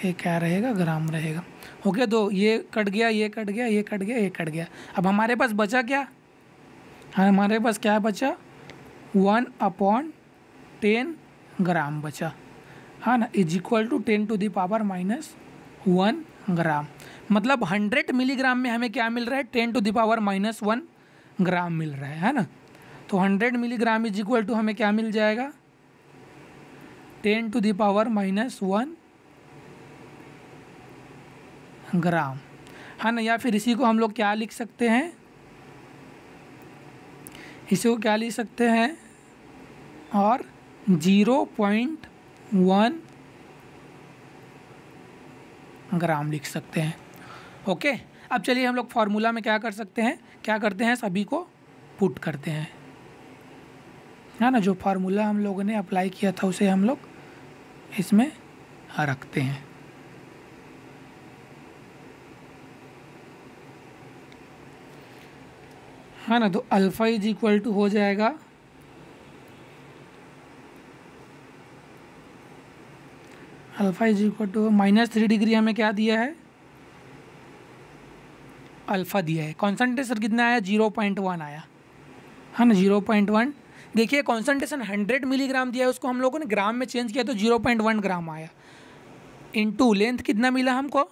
ये क्या रहेगा, ग्राम रहेगा। ओके, तो ये कट गया, ये कट गया, ये कट गया, ये कट गया। अब हमारे पास बचा क्या, हाँ हमारे पास क्या बचा, 1/10 ग्राम बचा, हाँ ना, = 10⁻⁻1 ग्राम। मतलब 100 मिलीग्राम में हमें क्या मिल रहा है, 10⁻⁻1 ग्राम मिल रहा है ना। तो 100 मिलीग्राम = हमें क्या मिल जाएगा, 10⁻⁻1 ग्राम, है ना। या फिर इसी को हम लोग क्या लिख सकते हैं, इसी को क्या लिख सकते हैं, और 0.1 ग्राम लिख सकते हैं। ओके, अब चलिए हम लोग फार्मूला में क्या कर सकते हैं, क्या करते हैं, सभी को पुट करते हैं, है ना। जो फार्मूला हम लोगों ने अप्लाई किया था उसे हम लोग इसमें रखते हैं। है ना, तो अल्फ़ा इज इक्वल टू हो जाएगा alpha is equal to -3 degree हमें क्या दिया है, अल्फ़ा दिया है। कॉन्सेंट्रेशन कितना आया, 0.1 आया, है ना, 0.1। देखिए कॉन्सेंट्रेशन 100 मिलीग्राम दिया है, उसको हम लोगों ने ग्राम में चेंज किया तो 0.1 ग्राम आया। इनटू लेंथ कितना मिला हमको,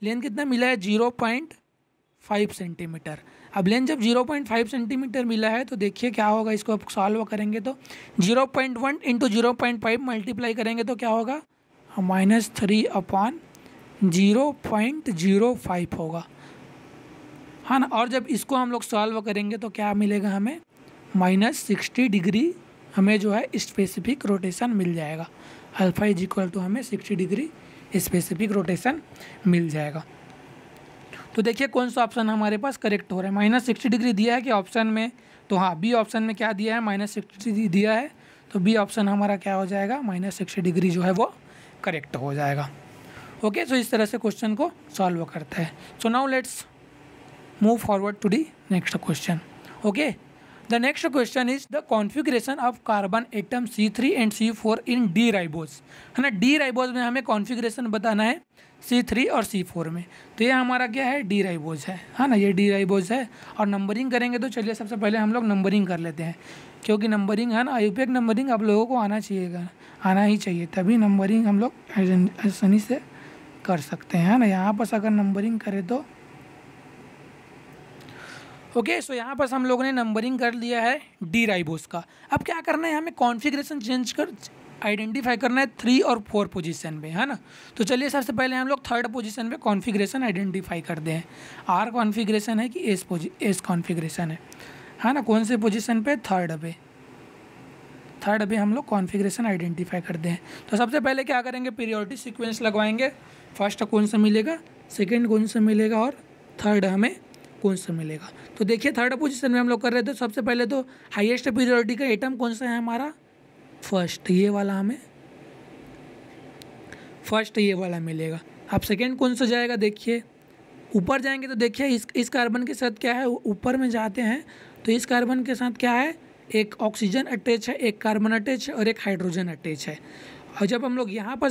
लेंथ कितना मिला है, 0.5 सेंटीमीटर। अब लेंथ जब 0.5 सेंटीमीटर मिला है तो देखिए क्या होगा, इसको अब सॉल्व करेंगे तो 0.1 इंटू 0.5 मल्टीप्लाई करेंगे तो क्या होगा, -3/0.05 होगा, हाँ ना। और जब इसको हम लोग सॉल्व करेंगे तो क्या मिलेगा हमें, -60 डिग्री हमें जो है स्पेसिफिक रोटेशन मिल जाएगा। अल्फ़ा इज इक्वल टू हमें 60 डिग्री स्पेसिफिक रोटेशन मिल जाएगा। तो देखिए कौन सा ऑप्शन हमारे पास करेक्ट हो रहा है, -60 डिग्री दिया है कि ऑप्शन में, तो हाँ बी ऑप्शन में क्या दिया है, -60 डिग्री दिया है, तो बी ऑप्शन हमारा क्या हो जाएगा, -60 डिग्री जो है वो करेक्ट हो जाएगा। ओके, तो इस तरह से क्वेश्चन को सॉल्व करता है। So now let's move forward to the next question. Okay, the next question is the configuration of carbon atom C3 and C4 in D ribose, है ना। डी राइबोज में हमें कॉन्फ़िगरेशन बताना है C3 और C4 में, तो ये हमारा क्या है, डी राइबोज है ना, ये डी राइबोज है। और नंबरिंग करेंगे तो चलिए सबसे पहले हम लोग नंबरिंग कर लेते हैं, क्योंकि नंबरिंग है ना, आईयूपीएक नंबरिंग आप लोगों को आना चाहिएगा, आना ही चाहिए, तभी नंबरिंग हम लोग आसानी से कर सकते हैं, है ना। यहाँ पर अगर नंबरिंग करें तो ओके, सो यहाँ पर हम लोगों ने नंबरिंग कर लिया है डी राइबोस का। अब क्या करना है, हमें कॉन्फ़िगरेशन चेंज कर आइडेंटिफाई करना है 3 और 4 पोजीशन में, है ना। तो चलिए सबसे पहले हम लोग 3rd पोजीशन में कॉन्फ़िगरेशन आइडेंटिफाई करते हैं। आर कॉन्फ़िगरेशन है कि एस कॉन्फ़िगरेशन है ना, कौन से पोजीशन पे, 3rd पे हम लोग कॉन्फ़िगरेशन आइडेंटिफाई करते हैं। तो सबसे पहले क्या करेंगे, पीरियोडिक सीक्वेंस लगवाएंगे, फर्स्ट कौन सा मिलेगा, सेकेंड कौन सा मिलेगा और थर्ड हमें कौन सा मिलेगा। तो देखिए 3rd पोजीशन में हम लोग कर रहे थे, सबसे पहले तो हाईएस्ट पीरियोडिक का एटम कौन सा है हमारा, फर्स्ट, ये वाला हमें फर्स्ट ये वाला मिलेगा। अब सेकेंड कौन सा जाएगा, देखिए ऊपर जाएंगे तो देखिए इस कार्बन के साथ क्या है, ऊपर में जाते हैं तो इस कार्बन के साथ क्या है, एक ऑक्सीजन अटैच है, एक कार्बन अटैच है और एक हाइड्रोजन अटैच है। और जब हम लोग यहाँ पर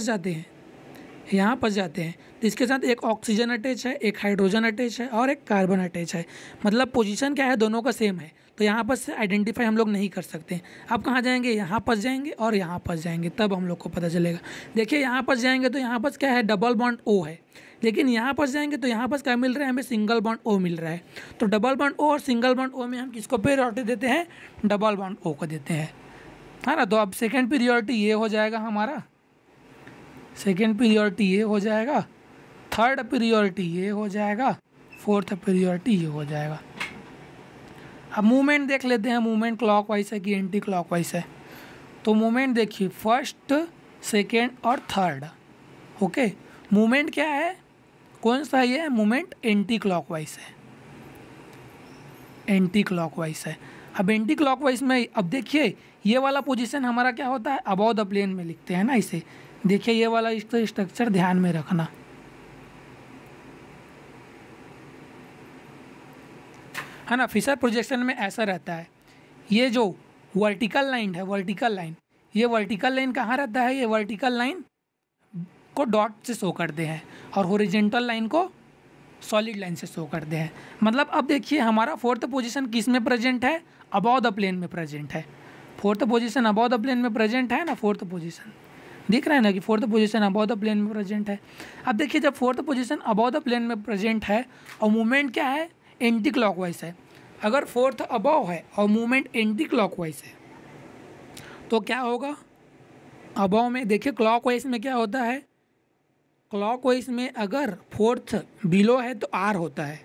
जाते हैं तो इसके साथ एक ऑक्सीजन अटैच है, एक हाइड्रोजन अटैच है और एक कार्बन अटैच है। मतलब पोजीशन क्या है, दोनों का सेम है, तो यहाँ पर से आइडेंटिफाई हम लोग नहीं कर सकते। अब कहाँ जाएंगे, यहाँ पर जाएंगे और यहाँ पर जाएंगे, तब हम लोग को पता चलेगा। देखिए यहाँ पर जाएंगे तो यहाँ पर क्या है, डबल बॉन्ड O है, लेकिन यहाँ पर जाएंगे तो यहाँ पर क्या मिल रहा है, हमें सिंगल बॉन्ड O मिल रहा है। तो डबल बॉन्ड O और सिंगल बॉन्ड O में हम किसको प्रायोरिटी देते हैं, डबल बॉन्ड O को देते हैं, है ना। तो अब सेकेंड पीरियोरिटी ये हो जाएगा हमारा, सेकेंड पीरियोरिटी ये हो जाएगा, थर्ड पीरियोरिटी ये हो जाएगा, फोर्थ पीरियोरिटी ये हो जाएगा। अब मूवमेंट देख लेते हैं, मूवमेंट क्लॉकवाइज है कि एंटी क्लॉकवाइज है। तो मूवमेंट देखिए फर्स्ट, सेकेंड और थर्ड। ओके, मूवमेंट क्या है, कौन सा ये है, मूवमेंट एंटी क्लॉकवाइज है, एंटी क्लॉकवाइज है। अब एंटी क्लॉकवाइज में अब देखिए ये वाला पोजीशन हमारा क्या होता है, अबव द प्लेन में लिखते हैं ना इसे। देखिए ये वाला स्ट्रक्चर ध्यान में रखना, है ना। फिशर प्रोजेक्शन में ऐसा रहता है, ये जो वर्टिकल लाइन है, वर्टिकल लाइन, ये वर्टिकल लाइन कहाँ रहता है, ये वर्टिकल लाइन को डॉट से शो करते हैं और हॉरिजॉन्टल लाइन को सॉलिड लाइन से शो करते हैं। मतलब अब देखिए हमारा फोर्थ पोजीशन किस में प्रेजेंट है, अबव द प्लेन में प्रेजेंट है। Fourth position above the plane में प्रेजेंट है ना, फोर्थ पोजीशन दिख रहा है ना कि fourth position above the plane में प्रेजेंट है। अब देखिए जब fourth position above the plane में प्रेजेंट है और मूवमेंट क्या है, एंटी क्लॉकवाइज है। अगर फोर्थ अबव है और मूवमेंट एंटी क्लॉकवाइज है तो क्या होगा, अबव में देखिए क्लॉकवाइज में क्या होता है, क्लॉकवाइज में अगर फोर्थ बिलो है तो आर होता है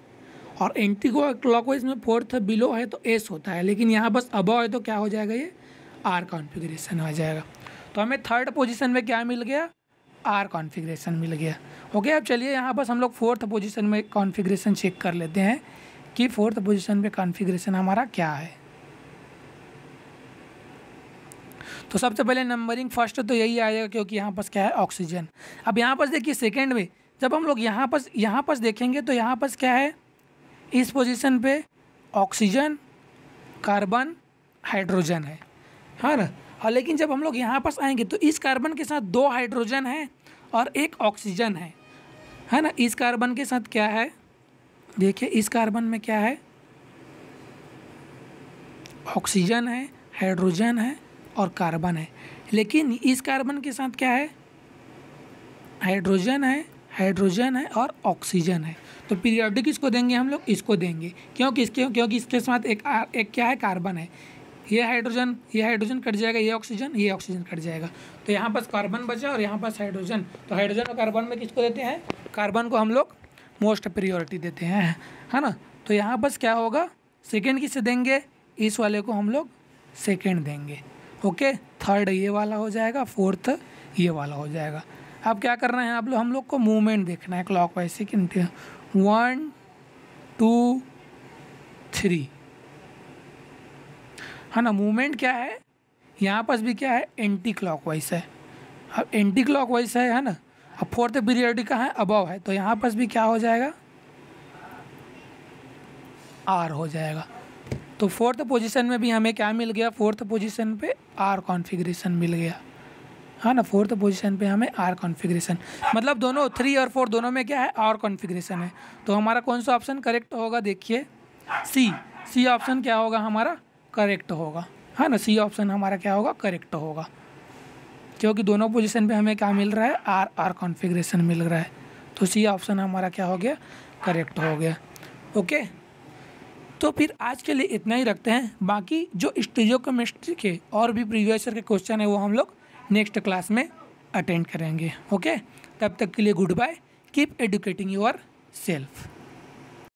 और एंटी क्लॉकवाइज में फोर्थ बिलो है तो एस होता है। लेकिन यहाँ बस अबव है तो क्या हो जाएगा, ये आर कॉन्फ़िगरेशन आ जाएगा। तो हमें थर्ड पोजीशन में क्या मिल गया, आर कॉन्फ़िगरेशन मिल गया। ओके, अब चलिए यहाँ पर हम लोग फोर्थ पोजीशन में कॉन्फ़िगरेशन चेक कर लेते हैं कि फोर्थ पोजीशन पे कॉन्फ़िगरेशन हमारा क्या है। तो सबसे पहले नंबरिंग फर्स्ट तो यही आएगा क्योंकि यहाँ पर क्या है, ऑक्सीजन। अब यहाँ पर देखिए सेकेंड में जब हम लोग यहाँ पर देखेंगे तो यहाँ पर क्या है, इस पोजीशन पे ऑक्सीजन, कार्बन, हाइड्रोजन है ना। और लेकिन जब हम लोग यहाँ पर आएंगे तो इस कार्बन के साथ 2 हाइड्रोजन है और 1 ऑक्सीजन है ना। इस कार्बन के साथ क्या है, देखिए इस कार्बन में क्या है, ऑक्सीजन है, हाइड्रोजन है और कार्बन है। लेकिन इस कार्बन के साथ क्या है, हाइड्रोजन है और ऑक्सीजन है। तो पीरियोडिक इसको देंगे हम लोग, इसको देंगे क्योंकि इसके साथ एक क्या है, कार्बन है। ये हाइड्रोजन कट जाएगा, ये ऑक्सीजन कट जाएगा। तो यहाँ पर कार्बन बचा और यहाँ पर हाइड्रोजन। तो हाइड्रोजन और कार्बन में किसको देते हैं, कार्बन को हम लोग मोस्ट प्रायोरिटी देते हैं, है ना। तो यहाँ पर क्या होगा, सेकेंड किसे देंगे, इस वाले को हम लोग सेकेंड देंगे। ओके, थर्ड ये वाला हो जाएगा, फोर्थ ये वाला हो जाएगा। अब क्या करना है हम लोग को मूवमेंट देखना है क्लॉकवाइज से। 1 2 3 है ना। मूवमेंट क्या है, यहाँ पास भी क्या है, एंटी क्लॉकवाइज है। अब एंटी क्लॉकवाइज है ना। अब फोर्थ पीरियड का है, अबव है, तो यहाँ पास भी क्या हो जाएगा, आर हो जाएगा। तो फोर्थ पोजीशन में भी हमें क्या मिल गया, फोर्थ पोजीशन पे आर कॉन्फ़िगरेशन मिल गया, है ना। फोर्थ पोजीशन पे हमें आर कॉन्फ़िगरेशन, मतलब दोनों 3 और 4 दोनों में क्या है, आर कॉन्फ़िगरेशन है। तो हमारा कौन सा ऑप्शन करेक्ट होगा, देखिए सी ऑप्शन क्या होगा हमारा, करेक्ट होगा, है ना। सी ऑप्शन हमारा क्या होगा, करेक्ट होगा, क्योंकि दोनों पोजीशन पे हमें क्या मिल रहा है, आर कॉन्फ़िगरेशन मिल रहा है। तो सी ऑप्शन हमारा क्या हो गया, करेक्ट हो गया। ओके, तो फिर आज के लिए इतना ही रखते हैं। बाकी जो स्टीरियोकेमिस्ट्री के और भी प्रीवियस ईयर के क्वेश्चन है वो हम लोग नेक्स्ट क्लास में अटेंड करेंगे। ओके, तब तक के लिए goodbye, keep educating your self.